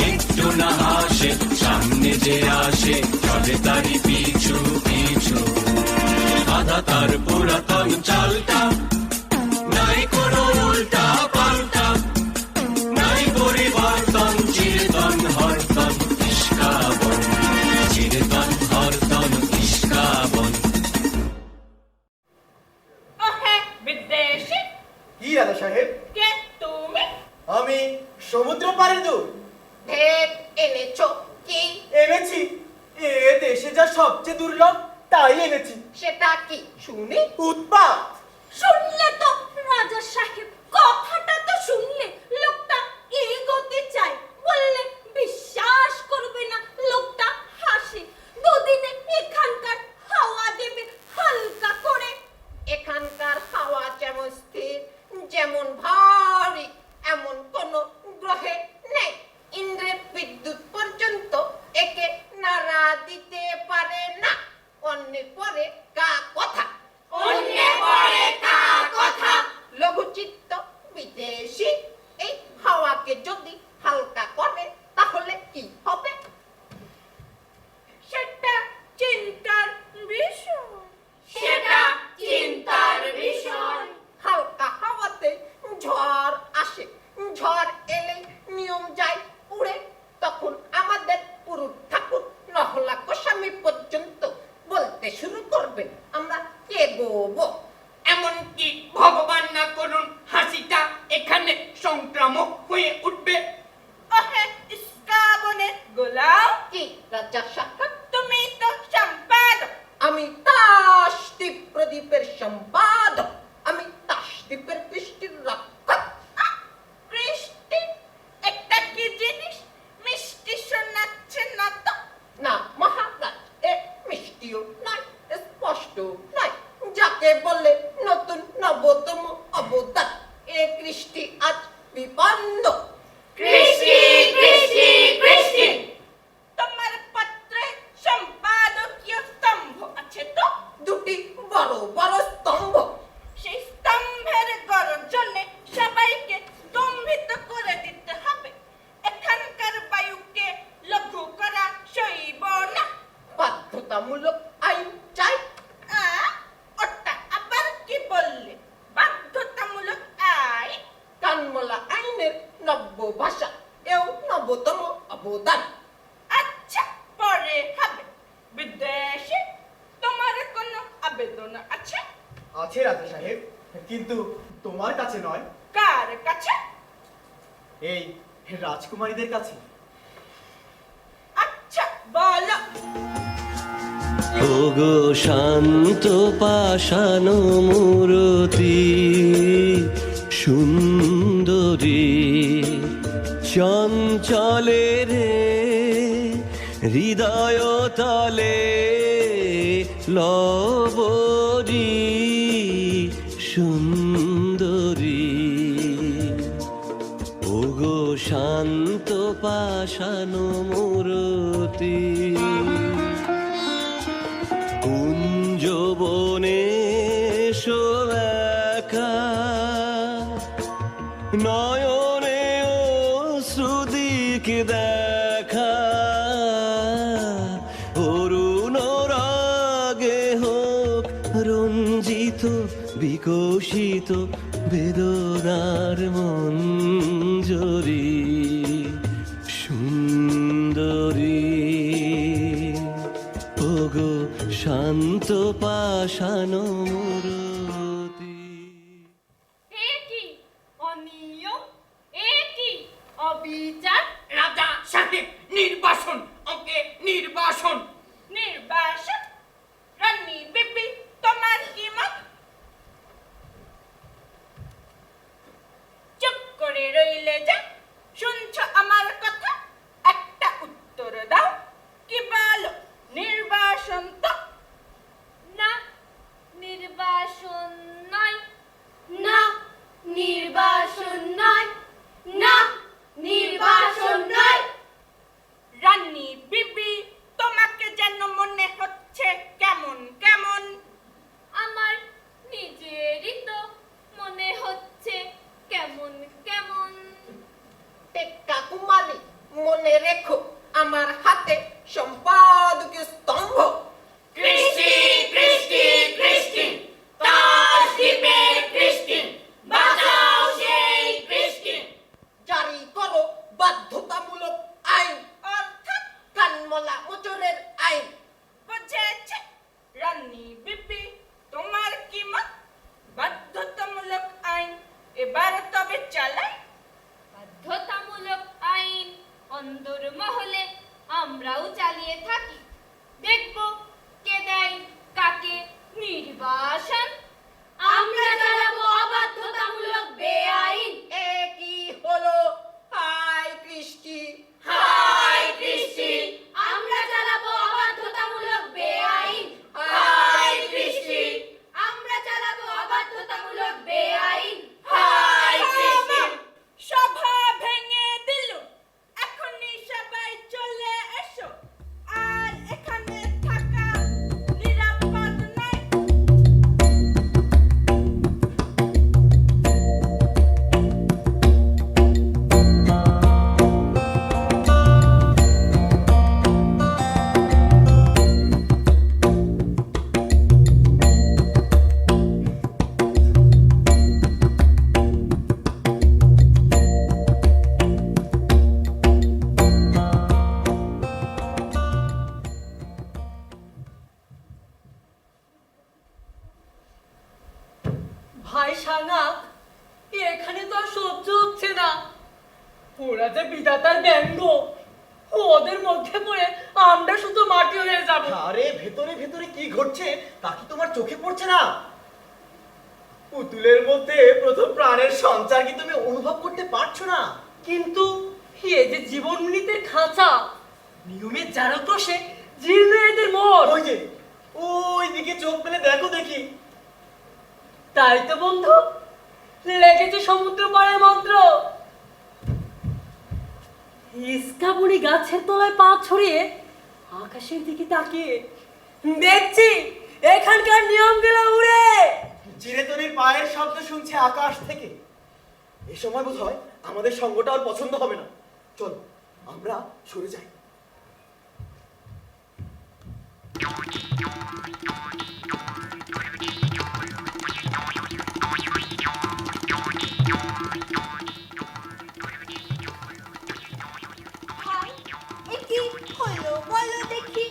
একটু না হাসে সামনে যে আসে চলে তারি পিছু পিছু আধা তার পুরাতন চালটা নাই কোনো উল্টা পাল্টা নাই সবচেয়ে দুর্লভ তাই এনেছি। সেটা কি শুনি? উৎপাত। শুনলে তো রাজা সাহেব, কথাটা তো শুনলে, লোকটা এগোতে চায়, বললে বিশ্বাস করবে না, লোকটা হাসে। দুদিনে এখানকার হাওয়া দেবে হালকা করে। এখানকার হাওয়া যেমন স্থির, যেমন ভারী, এমন কোন গ্রহে নেই। ইন্দ্রের বিদ্যুৎ পর্যন্ত একে নাড়া দিতে পারে না। অন্যের পরে কা কথা, অন্যের পরে কা কথা। লঘুচিত্ত বিদেশি এই হাওয়াকে যদি হালকা করে তাহলে কি হবে? সেটা চিন্তার বিষয়, সেটা চিন্তার বিষয়। হালকা হাওয়াতে ঝড় আসে, ঝড় এলে নিয়ম যায় উড়ে। তখন আমাদের পুরুষ ঠাকুর নহলা গোস্বামী পর্যন্ত বলতে শুরু করবে, আমরা এগোবো। এমনকি ভগবান না করুন হাসিটা এখানে সংক্রামক হয়ে উঠবে। ওহে ইস্কাবনে গোলাম কি রাজা সাহেব, তুমি তো সম্পাদক, আমি তাসদ্বীপ প্রদীপের সম্পাদক, আমি তাসদ্বীপের কৃষ্টির রক্ষক। কৃষ্টি একটা কি জিনিস? মিষ্টি শোনাচ্ছে না তো? না মহারাজ, এ মিষ্টিও নয়, স্পষ্ট নয়। যাকে বলে নতুন নবতম অবদান, এ কৃষ্টি আজ বিপন্ন। কৃষ্টি কৃষ্টি কৃষ্টি। তোমার পত্রে সম্পাদকীয় স্তম্ভ আছে তো? দুটি বড় বড় স্তম্ভ। সেই স্তম্ভের গর্জনে সবাইকে স্তম্ভিত করে দিতে হবে। এখানকার বায়ুকে লঘু করা সইব না। বাধ্যতামূলক আইন চাই। ওটা আবার কি বললে? বাধ্যতামূলক আইন? কানমলা আইনের নব্য ভাষা, এও নবতম অবদান। আচ্ছা, পরে হবে। বিদেশে তোমার কোনো আবেদন আছে? আছে রাজা সাহেব, কিন্তু তোমার কাছে নয়। কার কাছে? এই রাজকুমারীদের কাছে। আচ্ছা বলো। ওগো শান্ত পাষাণ মূরতি সুন্দরী, চঞ্চলে রে হৃদয় তলে লবরী সুন্দরী। ওগো শান্ত পাষাণ মূরতি, কুঞ্জবনে একা, নয়নে অশ্রুদিক দেখা, অরুণ রাগে হোক রঞ্জিত বিকশিত বেদনার মঞ্জরি সুন্দরী। ওগো শান্ত পাষাণ মূরতি। এ কি অনিয়ম, এ কি অবিচার। রাজা সাহেব, নির্বাসন, ওকে নির্বাসন। নির্বাসন? রানী বিবি, তোমার কি মত? চুপ করে রইলে যে? শুনছো আমার কথা? একটা উত্তর দাও। কি বলো? নির্বাসন তো? না, নির্বাসন নয়। না, নির্বাসন নয়। না, নির্বাসন নয়। রানী বিবি, তোমাকে যেন মনে হচ্ছে কেমন কেমন। আমার নিজেরই তো মনে হচ্ছে কেমন কেমন। টেক্কা কুমারী, মনে রেখো আমার হাতে সম্পাদকীয় স্তম্ভ। কৃষ্টি কৃষ্টি কৃষ্টি, তাসদ্বীপের কৃষ্টি, বাজাও সেই কৃষ্টি। জারি করো বাধ্যতামূলক আইন, অর্থাৎ কানমলা মোচরের আইন। বুঝেছে? রানী বিবি, তোমার কি মত? বাধ্যতামূলক আইন এবার তবে চালাই? বাধ্যতামূলক আইন অন্দর মহলে আমরাও চালিয়ে থাকি। দেখবো কে দেয় কাকে নির্বাসন। আমরা চালাবো অবাধ্যতামূলক বেআইন। এ কি হলো? হাই কৃষ্টি, হাই কৃষ্টি। আমরা চালাবো অবাধ্যতামূলক বেআইন। হাই কৃষ্টি। আমরা চালাবো অবাধ্যতামূলক বেআইন। হাই কৃষ্টি। সভা ভেঙে দিল, এখনই সবাই চলে এসো। আর এখানে থাকা নিরাপদ নয়। ভাই সানাক, এখানে তো আর সহ্য হচ্ছে না। ওরা যে বিধাতার ব্যঙ্গ, ওদের মধ্যে পড়ে আমরা শুধু মাটি হয়ে যাব। আরে ভেতরে ভেতরে কি ঘটছে তা কি তোমার চোখে পড়ছে না? পুতুলের মধ্যে প্রথম প্রাণের সঞ্চার কি তুমি অনুভব করতে পারছো না? কিন্তু এ যে জীবন মৃতের খাঁচা, নিয়মের জারক্রোশে জীর্ণ এদের মন। ওই যে ওই দিকে চোখ মেলে দেখো দেখি। তাই তো বন্ধু, লেগেছে সমুদ্র পাড়ের মন্ত্র। ইস্কাবুনি গাছের তলায় পা ছড়িয়ে আকাশের দিকে তাকিয়ে দেখছি এখানকার নিয়মগুলো উড়ে। চিরেতনির পায়ের শব্দ শুনছে আকাশ থেকে। এই সময় বোধ হয় আমাদের সঙ্গটা আর পছন্দ হবে না। চল আমরা সরে যাই। ভাই, এ কি হলো বলো দেখি?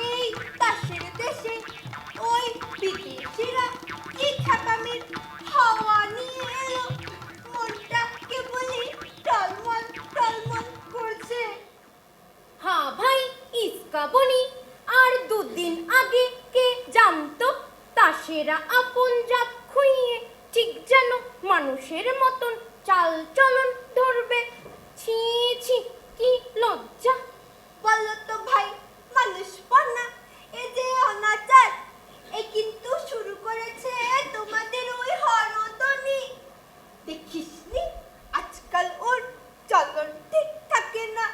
এই তাসের দেশে ওই বিদেশিরা কি ঠাকামির হাওয়া নিয়ে এলো। মনটা কেবলই টলমল টলমল করছে। হ্যাঁ ভাই, ইস্কাবনি। আর দুদিন আগে কে জানতো তাসেরা আপন জাত খুইয়ে ঠিক যেন মানুষের মতন চাল চলন ধরবে। ছি ছি, কি লজ্জা বলো তো ভাই। মানুষপনা, এ যে অনাচার, এ কিন্তু শুরু করেছে তোমাদের ওই হরদনি। দেখিসনি আজকাল ওর চলন ঠিক থাকে না,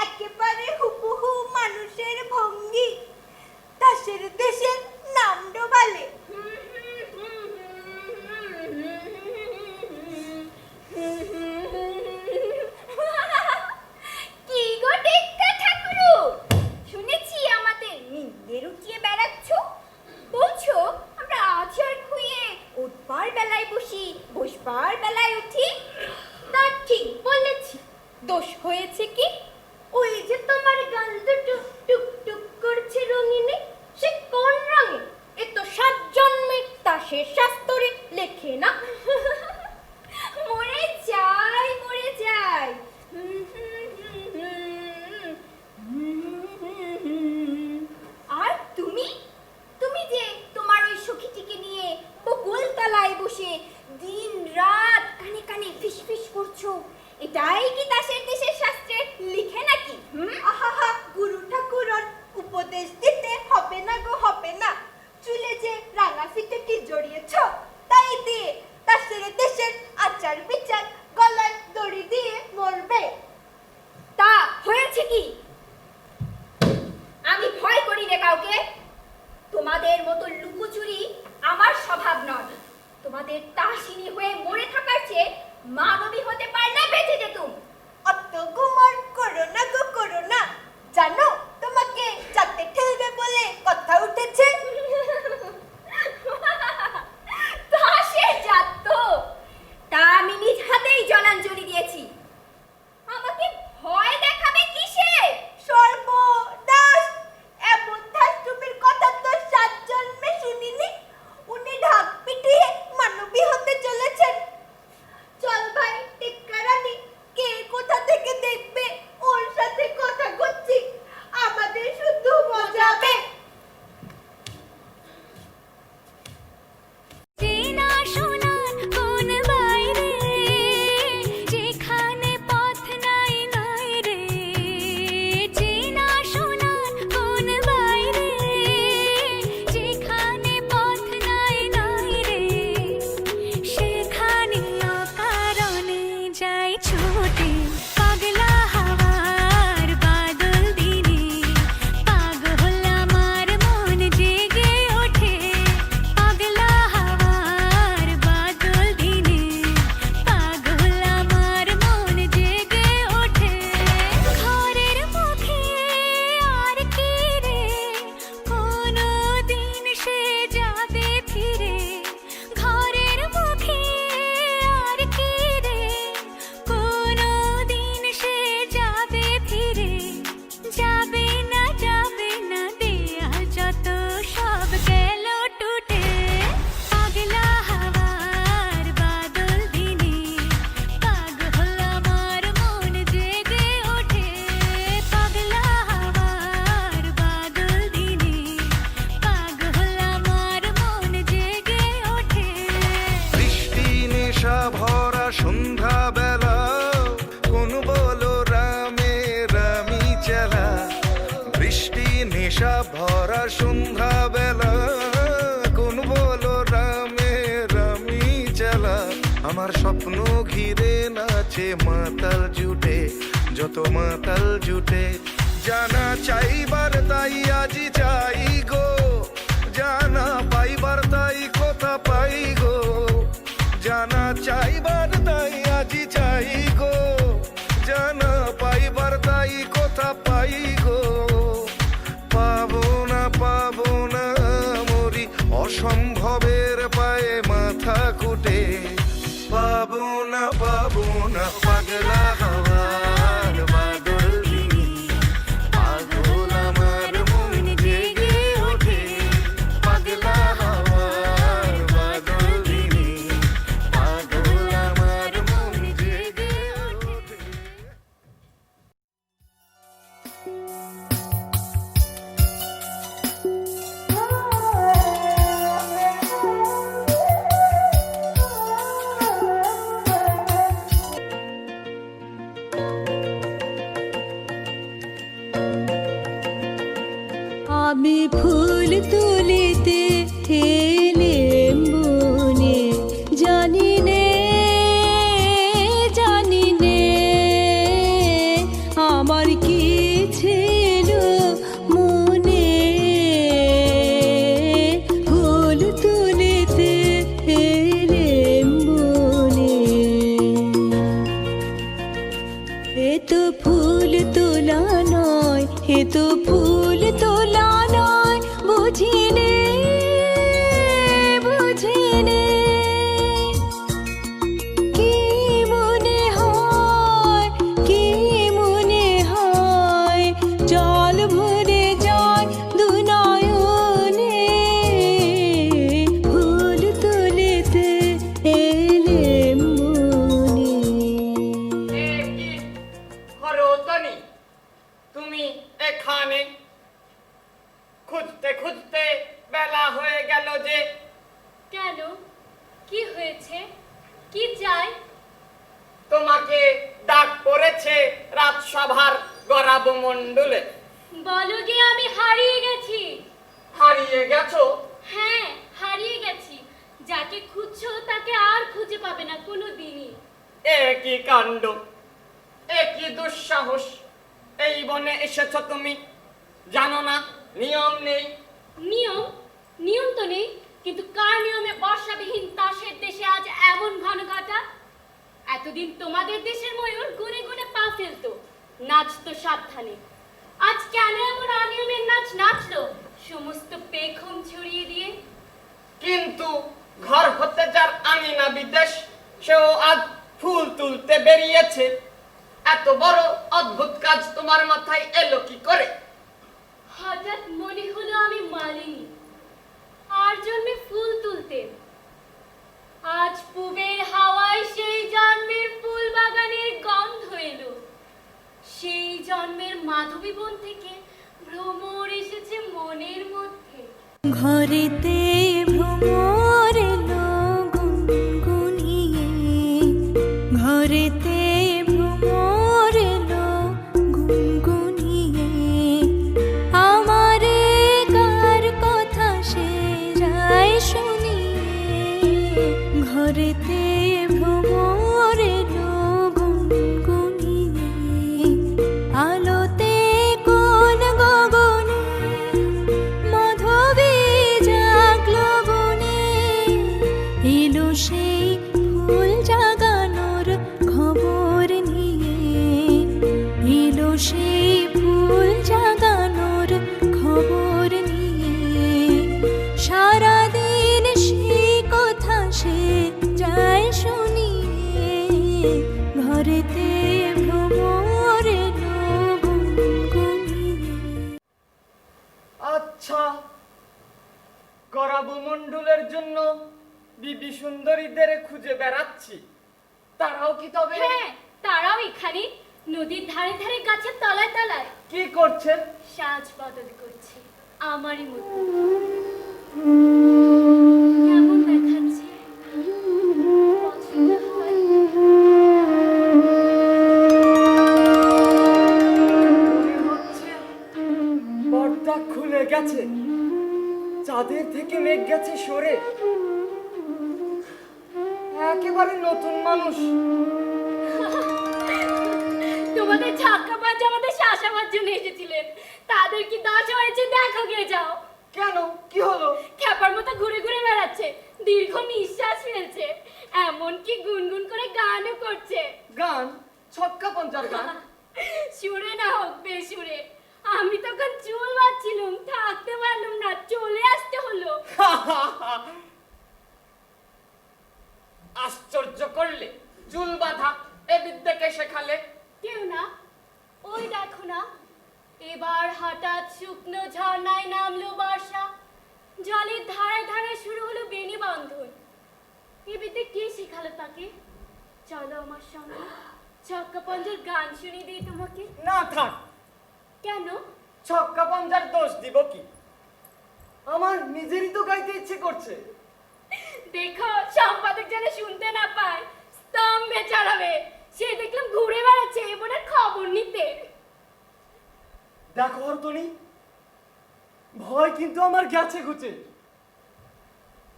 একেবারে হুবহু মানুষের ভঙ্গি। তাসের দেশের নাম ডোবালে। কি গো টেক্কা ঠাকুরু, শুনেছি আমাদের নিন্দে উঠিয়ে বেড়াচ্ছ। বলছো আমরা আচার খুইয়ে উঠবার বেলায় বসি, বসবার বেলায় উঠি। তা ঠিক বলেছি। দোষ হয়েছে কি? ওই যে তোমার গাল দুটো টুক টুক করছে রঙিনে, সে কোন রঙে? এ তো 7 জন্মে তাসের শাস্ত্রে লেখে না। মরে যাই, মরে যাই। আর তুমি, তুমি যে তোমার ওই সখীটিকে নিয়ে বকুল তলায় বসে দিন রাত কানে কানে ফিসফিস করছো, এটাই কি তাসের দেশের শাস্ত্রে লিখে নাকি? আহা, গুরু ঠাকুরন উপদেশ দিতে হবে না গো, হবে না। চুলে যে রাঙা ফিতেটি জড়িয়েছ, তাই দিয়ে তাসের দেশের আচার বিচার গলায় দড়ি দিয়ে মরবে। তা হয়েছে কি? আমি ভয় করি না কাউকে। তোমাদের মতো লুকোচুরি আমার স্বভাব নয়। তোমাদের তাসিনী হয়ে মরে থাকার চেয়ে মানবী হতে পারলে বেঁচে যেতুম। অত গুমর করো না গো, করো না। জানো তোমাকে যাতে ঠেলবে বলে কথা উঠেছে। তাসে যাত, তা আমি নিজ হাতেই জলাঞ্জলি দিয়েছি। আমাকে ভয় দেখাবে কিসে? সর্বনাশ! এমন ধাস্তুপের কথা তো 7 জন্মে শুনিনি। উনি ঢাক পিটিয়ে মানবী হতে চলেছেন। চল ভাই টিক্কা রানী, কে কোথা থেকে দেখবে ওর সাথে কথা করছি। অভিশাপ ভরা সন্ধ্যা বেলা কোন বলো রামের আমি চালা আমার স্বপ্ন ঘিরে নাচে মাতাল জুটে যত মাতাল জুটে জানা চাইবার তাই আজি চাই গো জানা পাইবার তাই কথা পাই গো জানা চাইবার তাই আজি চাই গো জানা পাইবার তাই কথা পাই গো পাবো না মরি অসম্ভবের পায়ে মাথা কুটে পাবো না পাগলা হওয়ার বাদল দিনে পাগল আমার মন জেগে ওঠে পাগলা হওয়ার বাদল দিনে পাগল আমার মন জেগে ওঠে আমি ফুল তুলিতে এলেম বনে জানি নে আমার কি ছিল মনে ফুল তুলিতে এলেম বনে এ তো ফুল তোলা নয় এ তো ফুল তোলা নয় বুঝিনে কি মনে হয় জল ভরে যায় দু নয়নে ফুল তুলিতে এলেম বনে এ কি হরতনি তুমি এখানে খুঁজতে খুঁজতে বেলা হয়ে গেল যে কেন কি হয়েছে কি চাই তোমাকে ডাক পড়েছে রাজসভার গরাব মণ্ডলে বলো গে আমি হারিয়ে গেছি হারিয়ে গেছো হ্যাঁ হারিয়ে গেছি যাকে খুঁজছো তাকে আর খুঁজে পাবে না কোনো দিনই এ কি কাণ্ড এ কি দুঃসাহস এই বনে এসেছো তুমি জানো না নিয়ম নেই নিয়ম তো নেই কিন্তু কার নিয়মে বর্ষাবিহীন তাসের দেশে আজ এমন ঘন ঘটা এতদিন তোমাদের দেশের ময়ূর গুনে গুনে পা ফেলতো নাচতো সাবধানে আজ কেন এমন অনিয়মের নাচ নাচলো সমস্ত পেখম ছড়িয়ে দিয়ে কিন্তু ঘর হতে যার আঙিনা বিদেশ সেও আজ ফুল তুলতে বেরিয়েছে এত বড় অদ্ভুত কাজ তোমার মাথায় এলো কি করে হঠাৎ মনে হলো আমি মালিনী আর জন্মে ফুল তুলতে আজ পুবের হাওয়ায় সেই জন্মের ফুল বাগানের গন্ধ এলো সেই জন্মের মাধবী বন থেকে ভ্রমর এসেছে মনের মধ্যে ঘরেতে ভ্রমর এলো গুনগুনিয়ে ঘরেতে ভ্রমর এলো গুনগুনিয়ে আমারে কার কথা সে যায় শুনিয়ে ঘরেতে ভ্রমর এলো গুনগুনিয়ে আলোতে কোন গগনে মাধবী জাগলো বনে এলো সেই ফুল জাগানোর খবর নিয়ে এলো সেই ফুল জাগানোর খবর নিয়ে সারাদিন সেই কথা সে যায় শুনিয়ে ঘরেতে ভ্রমর এলো গুনগুনিয়ে আচ্ছা গরাব মণ্ডলের জন্য বিবি সুন্দরীদের খুঁজে বেড়াচ্ছি তারাও কি তবে হ্যাঁ তারাও এখানে নদীর ধারে ধারে গাছের তলায় তলায় কি করছে সাজ বদল করছে আমারই মতো কেমন দেখাচ্ছে পছন্দ হয় মনে হচ্ছে পর্দা খুলে গেছে, চাঁদের থেকে মেঘ গেছে সরে, একেবারে নতুন মানুষ। তোমাদের ছাক্কা পাঁচ আমাদের শাসাবার জন্য এসেছিলেন, তাদের কি দশা হয়েছে দেখো গিয়ে যাও। কেন, কি হলো? খ্যাপার মতো ঘুরে ঘুরে বেড়াচ্ছে, দীর্ঘ নিঃশ্বাস ফেলছে, এমনকি গুনগুন করে গানও করছে। গান? ছক্কা পঞ্চার গান? সুরে না হোক বেসুরে, আমি তখন চুল বাঁধছিলুম, থাকতে পারলাম না, চলে আসতে হলো। আশ্চর্য করলে, চুল বাঁধা এ বিদ্যাকে শেখালে। কেউ না, ওই দেখো না, এবার হঠাৎ শুকনো ঝর্ণায় নামলো বর্ষা, জলের ধারায় ধারায় শুরু হলো বেনি বন্ধন। এ বিদ্যে কে শেখালো তাকে? চলো আমার সঙ্গে, ছক্কা পঞ্জার গান শুনিয়ে দিই তোমাকে। না থাক। কেন? ছক্কা পঞ্জার দোষ দিব কি? আমার নিজেরই তো গাইতে ইচ্ছে করছে। দেখো, সম্পাদক যেন শুনতে না পায়, স্তম্ভে চড়াবে। সে দেখলাম ঘুরে বেড়াচ্ছে এবারের খবর নিতে। দেখো হরতনি, ভয় কিন্তু আমার গেছে ঘুচে।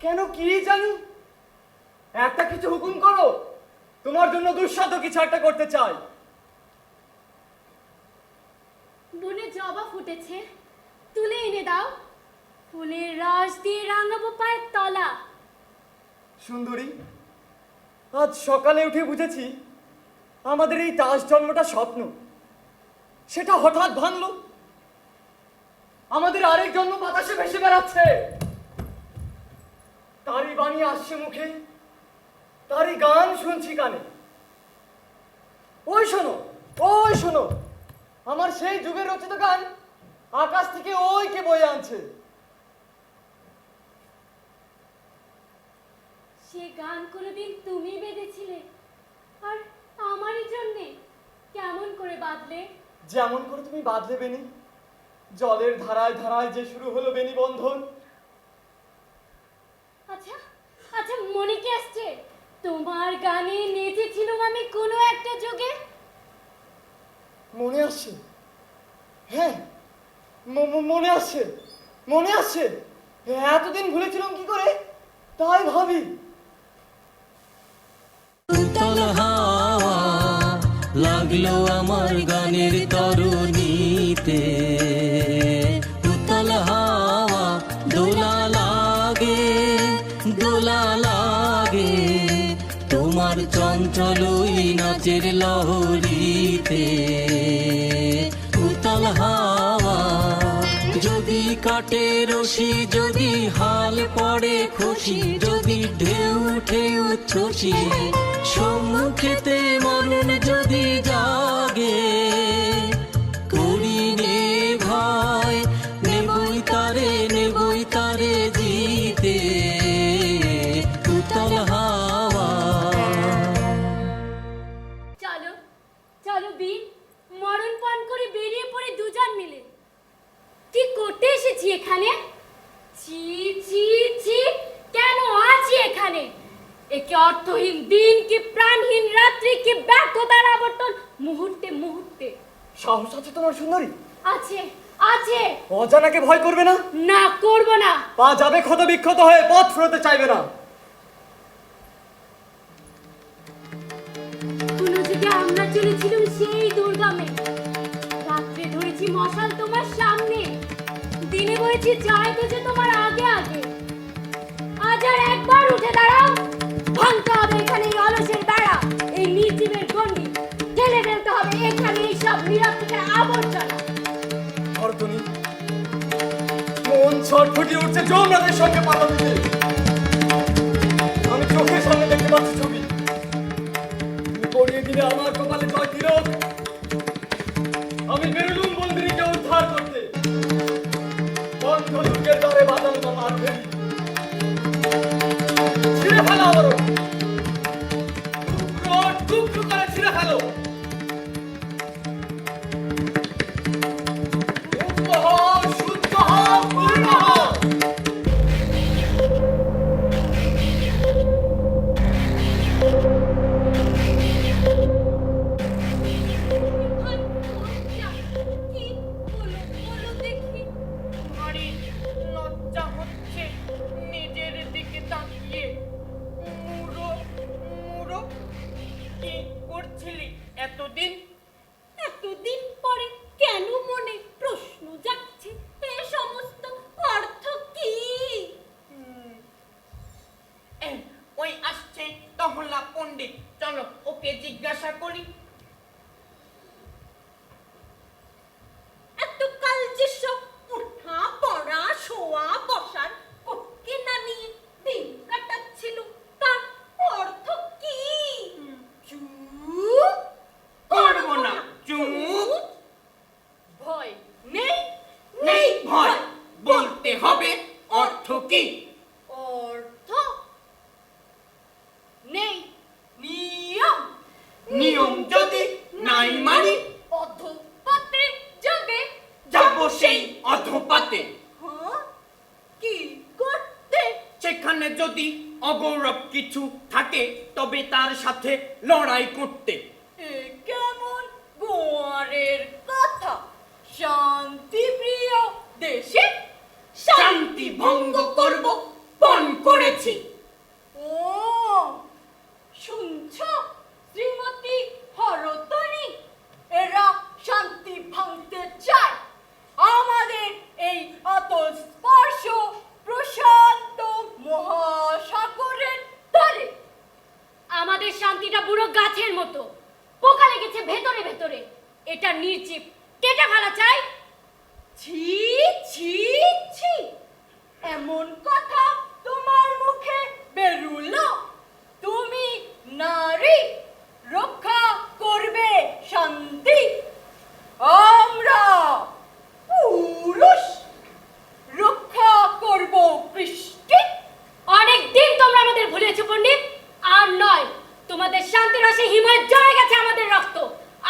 কেন কি জানি, একটা কিছু হুকুম করো, তোমার জন্য দুঃসাধ্য কিছু একটা করতে চাই। বনে জবা ফুটেছে, তুলে এনে দাও, ফুলের রস দিয়ে রাঙাবো পায়ের তলা। সুন্দরী, আজ সকালে উঠে বুঝেছি আমাদের এই তাস জন্মটা স্বপ্ন, সেটা হঠাৎ ভাঙলো। আমাদের আরেক জন্ম বাতাসে ভেসে বেড়াচ্ছে, তারই বাণী আসছে মুখে, তারই গান শুনছি কানে। ওই শোনো, ওই শোনো, আমার সেই যুগের রচিত গান আকাশ থেকে ওই কে বয়ে আনছে। সে গান কোনোদিন তুমি বেঁধেছিলে, আর আমারই জন্যে কেমন করে বাঁধলে? যেমন করে তুমি বাঁধলে বেনি, জলের ধারায় ধারায় যে শুরু হলো বেনি বন্ধন। আচ্ছা আচ্ছা, মনে কি আসছে তোমার গানে নেচেছিলাম আমি কোনো একটা যুগে? মনে আসছে, হ্যাঁ মনে আসছে, মনে আসছে। এতদিন ভুলেছিলাম কি করে তাই ভাবি। উতল হাওয়া লাগলো আমার গানের তরুণীতে, উতল হাওয়া দোলা লাগে, দোলা লাগে তোমার চঞ্চল ওই নাচের লহরীতে। উতল হাওয়া যদি কাটে রশি, যদি হাল পড়ে খুশি, যদি ঢেউ উঠে উচ্ছ্বসী, সম্মুখেতে মনন যদি জাগে, করি নে ভয়, নেবই তারে জিতে। উতল হাওয়া। চলো চলো বীর, মরণ পান করে বেরিয়ে পড়ে দুজন মিলে। কি করতে এসেছি এখানে? ছি ছি ছি, কেন আছি এখানে? একে অর্থহীন দিন, কি প্রাণহীন রাত্রি, কি ব্যর্থতার আবর্তন মুহূর্তে মুহূর্তে। সাহস আছে তোমার সুন্দরী? আছে আছে। অজানাকে ভয় করবে না? না, করব না। পা যাবে ক্ষত বিক্ষত হয়ে, পথ ফেরতে চাইবে না। কোনো যুগে আমরা চলেছিলাম সেই দুর্গমে, রাত্রে ধরেছি মশাল তোমার সামনে, দিনে বলেছি যায় যে তোমার আগে আগে। আজ আর একবার উঠে দাঁড়াও, ভাঙতে হবে এখানে এই অলসের বেড়া, এই নির্জীবের গণ্ডি, ঢেলে ফেলতে হবে এখানে এই সব নিরাপত্তার আবর্জনা। হরতনি, মন ছটফটিয়ে উঠছে যমরাজের সঙ্গে পাল্লা দিতে। আমি চোখের সামনে দেখতে পাচ্ছি ছবি, পড়িয়ে দিলে আমার কপালে জয় তিলক। আমি বেরুলুম বন্দিনীকে উদ্ধার করতে, বন্ধ দুর্গের দ্বারে বাঁধানো আমার ভেরি। ছিঁড়ে ফেলো আবারও, টুকরো করে ছিঁড়ে ফেলো। মুক্ত হও, শুদ্ধ হও, পূর্ণ হও। কি বলো বলো দেখি। হবে অর্থ কি? অর্থ নেই, নিয়ম। নিয়ম যদি নাই মানি, অধঃপতে যাবে। যাব সেই অধপাতে। হ্যাঁ? কি করতে? সেখানে যদি অগৌরব কিছু থাকে, তবে তার সাথে লড়াই করতে। এ কেমন গোয়ারের কথা? শান্তিপ্রিয় দেশে শান্তি ভঙ্গ করব পণ করেছি। ও শুনছ শ্রীমতী হরতনী, এরা শান্তি ভাঙতে চায় আমাদের এই অতস্পর্শ প্রশান্ত মহাসাগরের তলে। আমাদের শান্তিটা বুড়ো গাছের মতো, পোকা লেগেছে ভেতরে ভেতরে। এটা নির্জীব, কেটে ফেলা চাই। ছি ছি ছি, এমন কথা তোমার মুখে বেরুলো? তুমি নারী, রক্ষা করবে শান্তি, আমরা পুরুষ, রক্ষা করব কৃষ্টি। অনেক দিন তোমরা আমাদের ভুলেছো পণ্ডিত, আর নয়। তোমাদের শান্তি রসে হিময় জড়ে গেছে আমাদের রক্ত,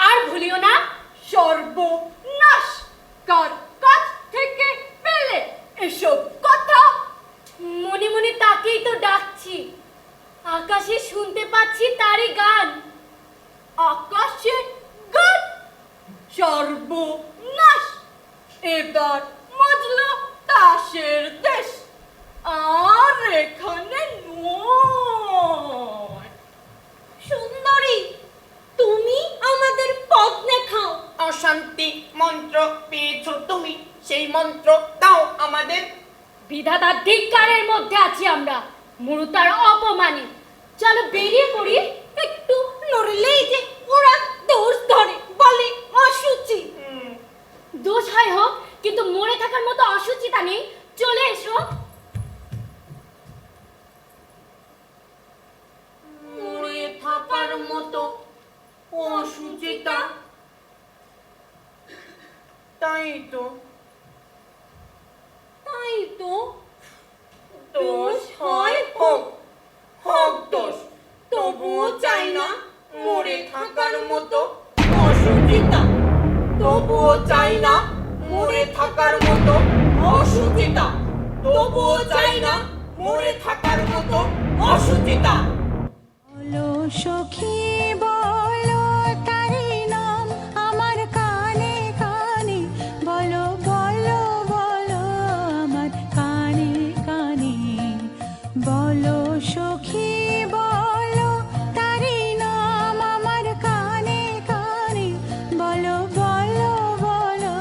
আর ভুলিও না। সর্বনাশ, কার কাছ থেকে পেলে এসব কথা? মনে মনে তাকেই তো ডাকছি, আকাশে শুনতে পাচ্ছি তারই গান। আকাশে গান? সর্বনাশ, এবার মজলো তাসের দেশ, আর এখানে নয়। সুন্দরী, তুমি আমাদের পথ দেখাও। অশান্তি মন্ত্র পেয়েছো তুমি, সেই মন্ত্র দাও আমাদের। বিধাতার ধিক্কারের মধ্যে আছি আমরা, মুরুতার অপমানে। চলো বেরিয়ে পড়ি। একটু নড়লেই যে ওরা দোষ ধরে, বলে অসুচি। দোষ হয় হোক, কিন্তু মরে থাকার মতো অসুচিতা নেই। চলে এসো। মরে থাকার মতো অসুচিতা, তাই তো। তাই তো। দোষ হয় হোক, হোক দোষ, তবুও চাই না মরে থাকার মতো অসুচিতা। তবুও চাই না মরে থাকার মতো অসুচিতা। তবুও চাই না মরে থাকার মতো অসুচিতা। বলো সখী বলো তারি নাম আমার কানে কানে, বলো বলো বলো আমার কানে কানে, বলো সখী বলো তারি নাম আমার কানে কানে, বলো বলো বলো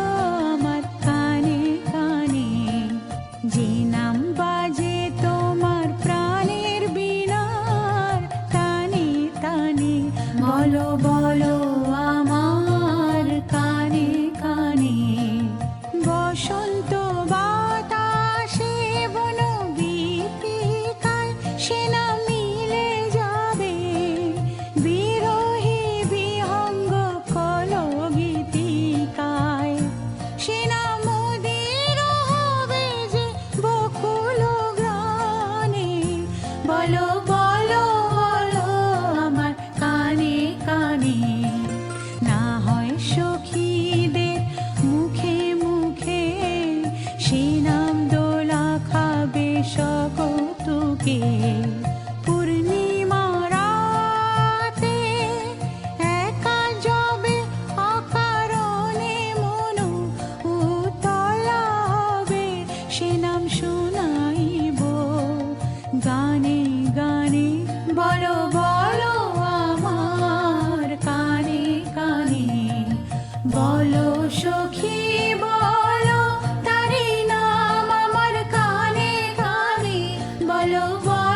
আমার কানে কানে, যে নাম বাজে তোমার প্রাণের বিনার তানে তানে, বলো বলো আমার কানে কানে, বসন্ত বাতাসে বন গীতিকায় সে না মিলে যাবে, বিরোহী বিহঙ্গ কল গীতিকায় সে না মোদের হবে যে বকুল গ্রানে, বলো বলো বলো আমার কানে কানে, না হয় সখীদের মুখে মুখে সে নাম দোলা খাবে সকতুকে, পূর্ণিমা রাতে একা যাবে অকারণে মনু উতলা হবে, সে নাম শোনাইব গানে গানে, বলো বলো আমার কানে কানে, বলো সখী বলো তারি নাম আমার কানে কানে, বলো বলো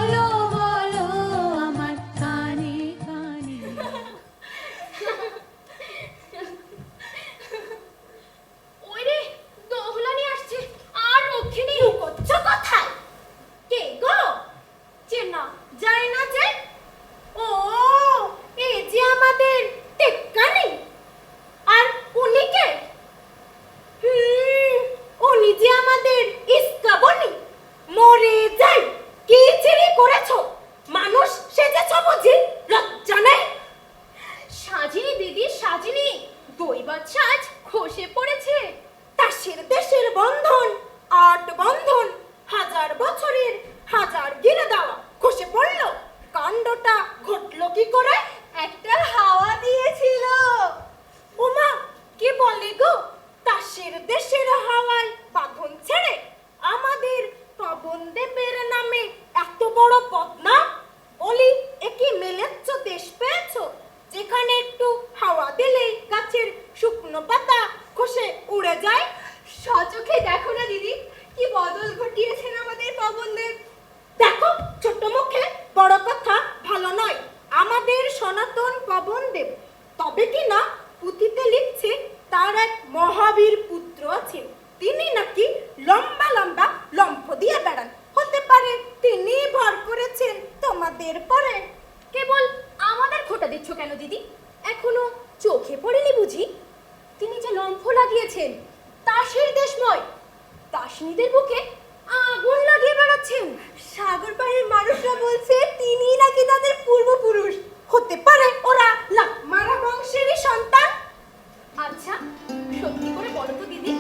দিয়েছেন আমাদের পবনদেব। দেখো ছোট মুখে বড় কথা ভালো নয়। আমাদের সনাতন পবনদেব, তবে কি না পুঁথিতে লিখছে তার এক মহাবীর পুত্র আছেন, তিনি নাকি লম্বা লম্বা লম্ফ দিয়ে বেড়ান। হতে পারে তিনি ভর করেছেন তোমাদের পরে। কেবল আমাদের খোটা দিচ্ছ কেন দিদি? এখনো চোখে পড়েনি বুঝি? তিনি যে লম্ফ লাগিয়েছেন তাসের দেশময়, তাসনিদের বুকে আগুন লাগিয়ে বেড়াচ্ছেন। সাগর পাড়ের মানুষরা বলছে তিনি নাকি তাদের পূর্বপুরুষ। হতে পারে ওরা লাকমারা বংশেরই সন্তান। আচ্ছা সত্যি করে বলো তো দিদি,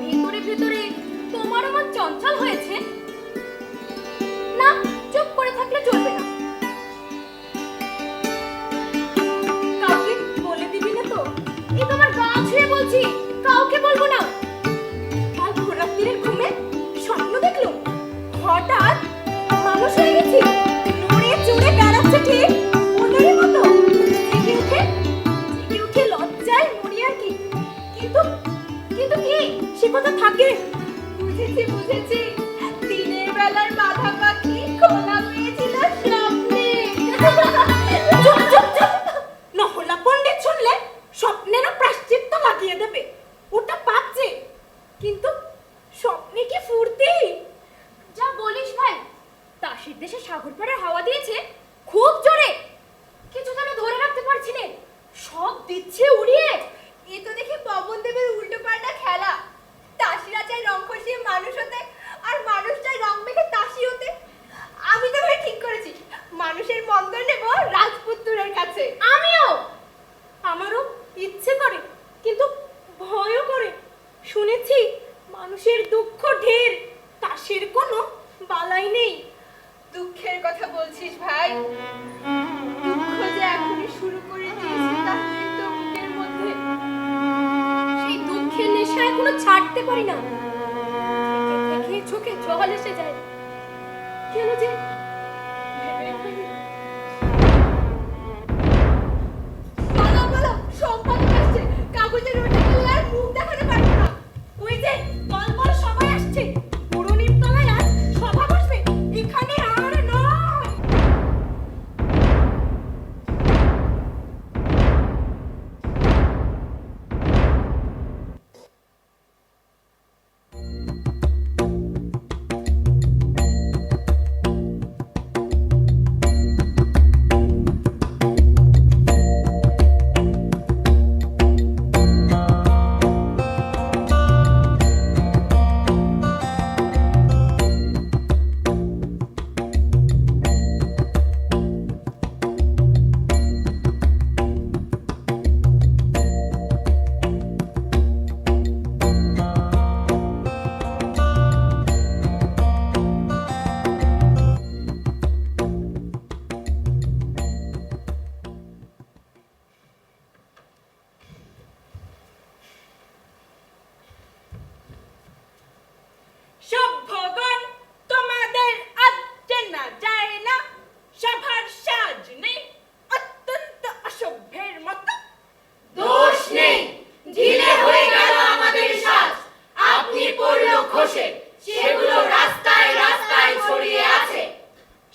ভেতরে ভেতরে তোমার আমার চঞ্চল হয়েছে না? চুপ করে থাকলে চলবে না। কাউকে বলে দিবি না তো? এই তোমার গা ছুঁয়ে বলছি, কাউকে বলবো না। কাল ভোরাত্রির ঘুমে স্বপ্ন দেখলো হঠাৎ মানুষ হয়ে গেছি, নড়ে চড়ে বেড়াচ্ছে ঠিক ওনারই মতো। জেগে উঠে লজ্জায় মরি আর কি। কিন্তু কিন্তু কি সে কথা থাকে? বুঝেছি বুঝেছি, দিনের বেলার বাধা পাখি খোলা পেয়েছিল স্বপ্নে। চুপ চুপ চুপ, নহলা পণ্ডিত শুনলে স্বপ্নেরও প্রায়শ্চিত্ত লাগিয়ে দেবে। ওটা পাচ্ছে, কিন্তু স্বপ্নে কি ফুর্তি! যা বলিস ভাই, তাসের দেশে সাগর পাড়ের হাওয়া দিয়েছে খুব জোরে, কিছু যেন ধরে রাখতে পারছি না, সব দিচ্ছে উড়িয়ে। এ তো দেখি পবনদেবের উল্টো পাল্টা খেলা। তাসিরা চাই রং খসিয়ে মানুষ হতে, আর মানুষ চাই রং মেখে তাসি হতে। আমি তো ভাই ঠিক করেছি, মানুষের মন্দ নেব রাজপুত্রের কাছে। আমিও, আমারও ইচ্ছে করে, কিন্তু ভয়ও করে। শুনেছি মানুষের দুঃখ ঢের, তাসের কোনো বালাই নেই। দুঃখের কথা বলছিস ভাই? দুঃখ যে এখনই শুরু করে দিয়েছে তাসের তো বুকের মধ্যে। সেই দুঃখের নেশা এখনো ছাড়তে পারি না। থেকে থেকে চোখে জল এসে যায়, কেন যে ভেবে পাই না। পালা পালা, সম্পাদক আসছে, কাগজের রোটে গেলে আর মুখ দেখাতে পারবো না। ওই যে দলবল সবাই আসছে, পুরো নিমতলায় আজ সভা বসবে, এখানে আর নয়। সভ্যগণ, তোমাদের আজ চেনা যায় না, সভার সাজ নেই, অত্যন্ত অসভ্যের মতো। দোষ নেই, ঢিলে হয়ে গেল আমাদের সাজ। আপনি পড়লো খসে, সেগুলো রাস্তায় রাস্তায় ছড়িয়ে আছে।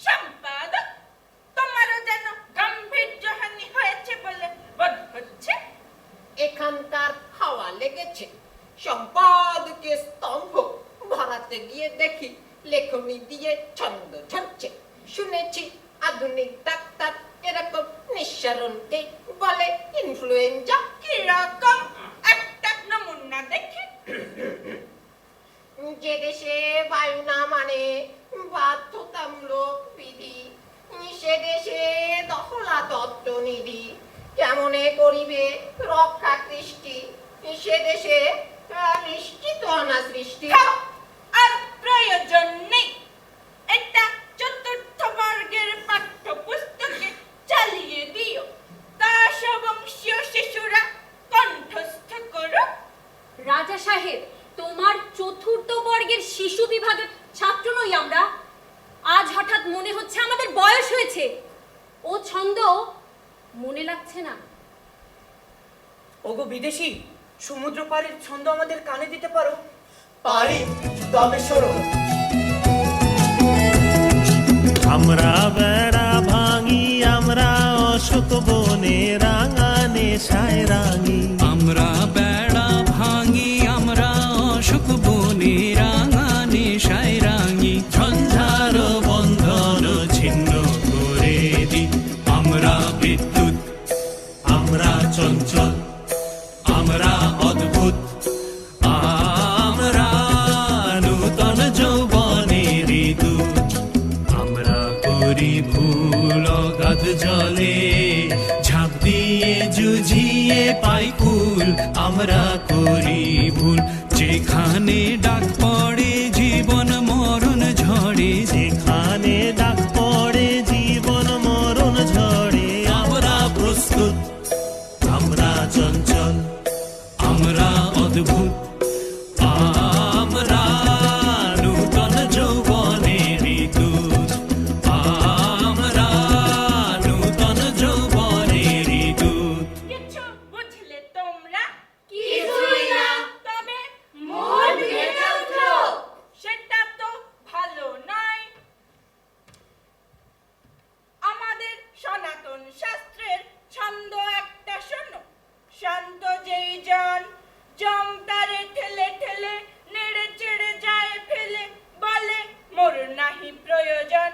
সম্পাদক, তোমারও যেন গাম্ভীর্যহানি হয়েছে বলে বোধ হচ্ছে। এখানকার হাওয়া লেগেছে, সম্পাদকে স্তম্ভ ভরাতে গিয়ে দেখি লেখনি দিয়ে ছন্দ ঝরছে। শুনেছি আধুনিক ডাক্তার এরকম নিঃসরণকে বলে ইনফ্লুয়েঞ্জা। কিরকম একটা নমুনা দেখি। যে দেশে বায়ু না মানে বাধ্যতামূলক বিধি, সে দেশে দহলা দত্তনিধি। কেমনে করিবে রক্ষা কৃষ্টি, সে দেশে নিশ্চিত অনা সৃষ্টি। খাও, আর প্রয়োজন নেই। এটা চতুর্থ বর্গের পাঠ্যপুস্তকে চালিয়ে দিও। দাসবংশীয় শিশুরা কণ্ঠস্থ করো। রাজা সাহেব, তোমার চতুর্থ বর্গের শিশু বিভাগের ছাত্র নই আমরা। আজ হঠাৎ মনে হচ্ছে আমাদের বয়স হয়েছে, ও ছন্দ মনে লাগছে না। ওগো বিদেশি, সমুদ্র পাড়ের ছন্দ আমাদের কানে দিতে পারো? পারি, তবে শোনো। আমরা বেড়া ভাঙি আমরা অশোক বনে রাঙা নেশায় রাঙি আমরা বেড়া ভাঙি আমরা অশোক বনে রাঙা নেশায় রাঙি ঝঞ্ঝার বন্ধন ছিন্ন করে দি আমরা বিদ্যুৎ আমরা চঞ্চল আমরা অদ্ভুত আমরা নূতন যৌবনের দূত আমরা করি ভুল অগাধ জলে ঝাঁপ দিয়ে জুঝিয়ে পাই কুল আমরা করি ভুল যেখানে ডাক পড়ে জীবন মরণ ঝড়ে যেখানে ডাক পড়ে জীবন মরণ ঝড়ে আমরা প্রস্তুত আমরা চঞ্চল আমরা অদ্ভুত আমরা নূতন যৌবনের দূত আমরা নূতন যৌবনের দূত কিছু বুঝলে তোমরা কিছুই না। তবে মন ভেঙে উঠলো। সেটা তো ভালো নয়। আমাদের সনাতন শাস্ত্রের ছন্দ একটা শোনো। শান্ত যেই জন জম তারে ঠেলে ঠেলে নেড়ে চেড়ে যায় ফেলে বলে মোর নাহি প্রয়োজন।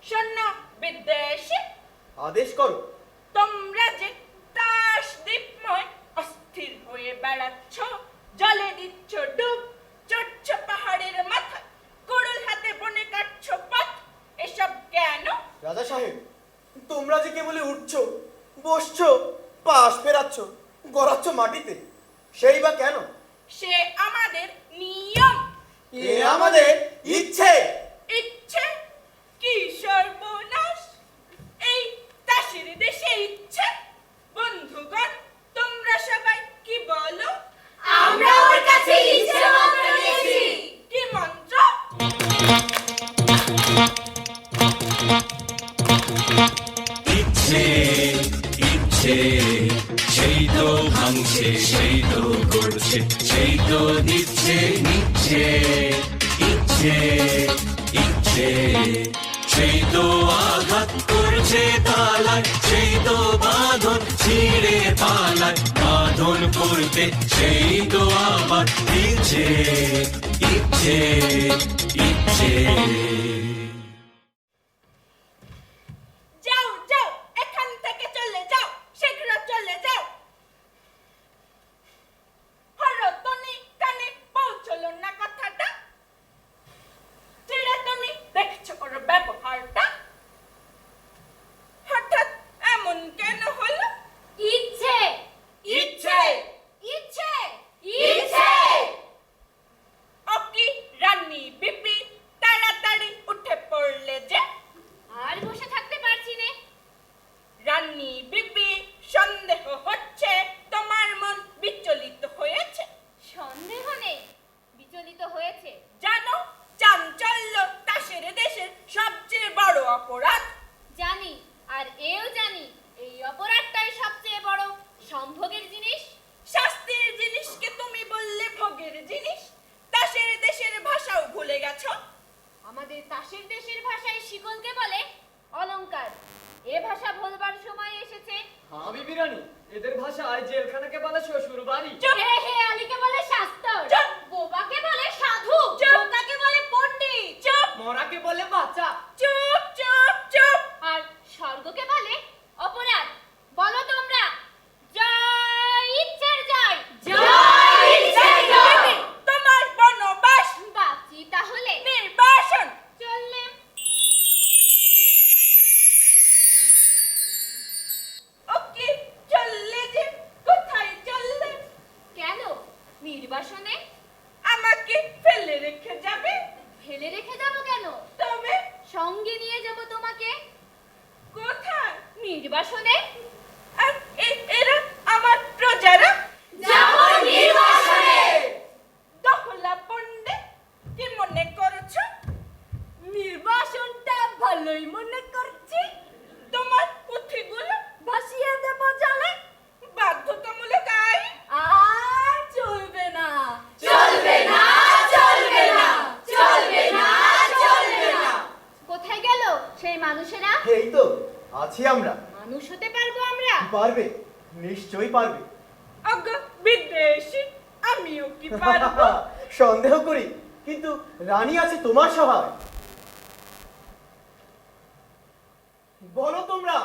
শোনো বিদ্বেষী, আদেশ করো। তোমরা যে তাস দ্বীপময় অস্থির হয়ে বেড়াচ্ছ, জলে দিচ্ছ ডুব, চড়ছ পাহাড়ের মাথা, কুড়ুল হাতে বনে কাটছ পথ, এসব কেন? রাজা সাহেব, তোমরা যে কেবলে উঠছো বসছো পাশ ফেরাচ্ছ গড়াচ্ছ মাটিতে, সেই বা কেন? সে আমাদের নিয়ম। এ আমাদের ইচ্ছে। ইচ্ছে কি সর্বনাশ! এই তাসের দেশে ইচ্ছে! বন্ধুগণ, তোমরা সবাই কি বলো? আমরা ওর কাছে ইচ্ছে মন্ত্র নিয়েছি। কি মন্ত্র? ইচ্ছে ইচ্ছে সেই তো ভাঙছে সেই তো করছে সেই তো দিচ্ছে নিচ্ছে ইচ্ছে ইচ্ছে সেই তো আঘাত করছে তালায় সেই তো বাঁধন ছিঁড়ে পালায় বাঁধন করতে সেই তো আবার ইচ্ছে ইচ্ছে ইচ্ছে যাও যাও, এখান থেকে চলে যাও, শীঘ্র চলে যাও। হরতনি কানে পৌঁছলো না কথাটা। চিড়াতনি দেখছো ওর ব্যবহারটা। হঠাৎ এমন কেন হলো? ইচ্ছে ইচ্ছে ইচ্ছে ইচ্ছে। ও কি রানী বিপি, তাড়াতাড়ি উঠে পড়লে যে। আর বসে থাকতে পারছি নে। রানী বিপি, সন্দেহ হচ্ছে তোমার মন বিচলিত হয়েছে। সন্দেহ নেই, বিচলিত হয়েছে। জানো, চাঞ্চল্য তাসের দেশের সবচেয়ে বড় অপরাধ। জানি, আর এও জানি এই অপরাধটাই সবচেয়ে বড় সম্ভোগের জিনিস। শাস্তির জিনিসকে তুমি বললে ভোগের জিনিস। তাসের দেশের ভাষাও ভুলে গেছো। আমাদের তাসের দেশের ভাষায় শিকলকে বলে অলংকার। এ ভাষা ভুলবার সময় এসেছে। হ্যাঁ বিবি রানী, এদের ভাষায় জেলখানাকে বলে শ্বশুর বাড়ি। হে হে আলীকে বলে শাস্ত্র, চুপ! বোবাকে বলে সাধু, চুপ! বোকাকে বলে পণ্ডিত, চুপ মরাকে বলে বাচ্চা। চুপ চুপ চুপ। আর স্বর্গকে বলে অপরাধ। বলো তোমরা, জয় ইচ্ছের জয়, জয় ইচ্ছের জয়। তোমার বনবাস বাঁচি তাহলে নির্বাসন। চললে। ও কি চললে যে? কোথায় চললে? কেন নির্বাসনে? আমাকে ফেলে রেখে যাবে? ফেলে রেখে যাবো কেন? তবে সঙ্গে নিয়ে যাব তোমাকে। কোথায়? নির্বাসনে। আর এরা আমার প্রজারা? যাব নির্বাসনে। দহলা পণ্ডিত, কি মনে করছো? নির্বাসনটা ভালোই মনে করছি। তোমার পুঁথিগুলো ভাসিয়ে দেব জলে। বাধ্যতামূলক আইন। আর চলবে না, চলবে না, চলবে না, চলবে না, চলবে না। আছি আমরা। মানুষ হতে পারবো আমরা? পারবে, নিশ্চয়ই পারবে। আজ্ঞা বিদেশি, আমিও কি পারবো? সন্দেহ করি, কিন্তু রানী আছে তোমার সহায়। বলো তোমরা,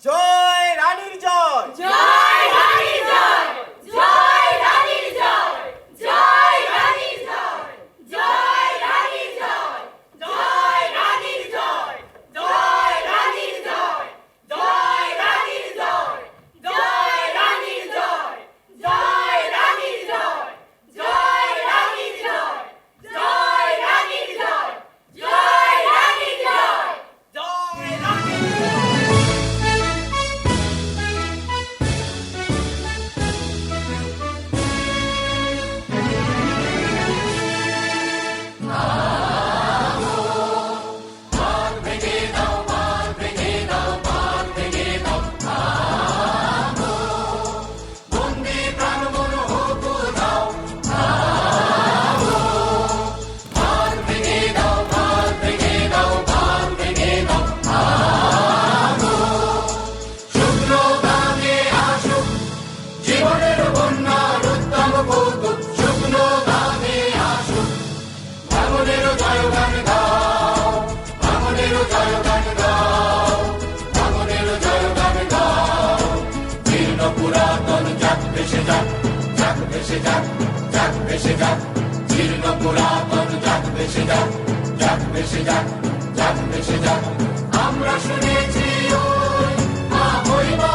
জয় রানীর জয়। জয় রানীর জয়, জয় রানীর জয়, জয় রানীর জয়, জয় রানীর জয়, জয় রানীর জয়, জয় রানীর জয়, জয় রানীর জয়, জয় রানীর জয়, জয় রানীর জয়, জয় রানীর জয়, জয় রানীর জয়, জয় রানীর জয়, জয় রানী। আমরা শুনেছি ওই মা হইবা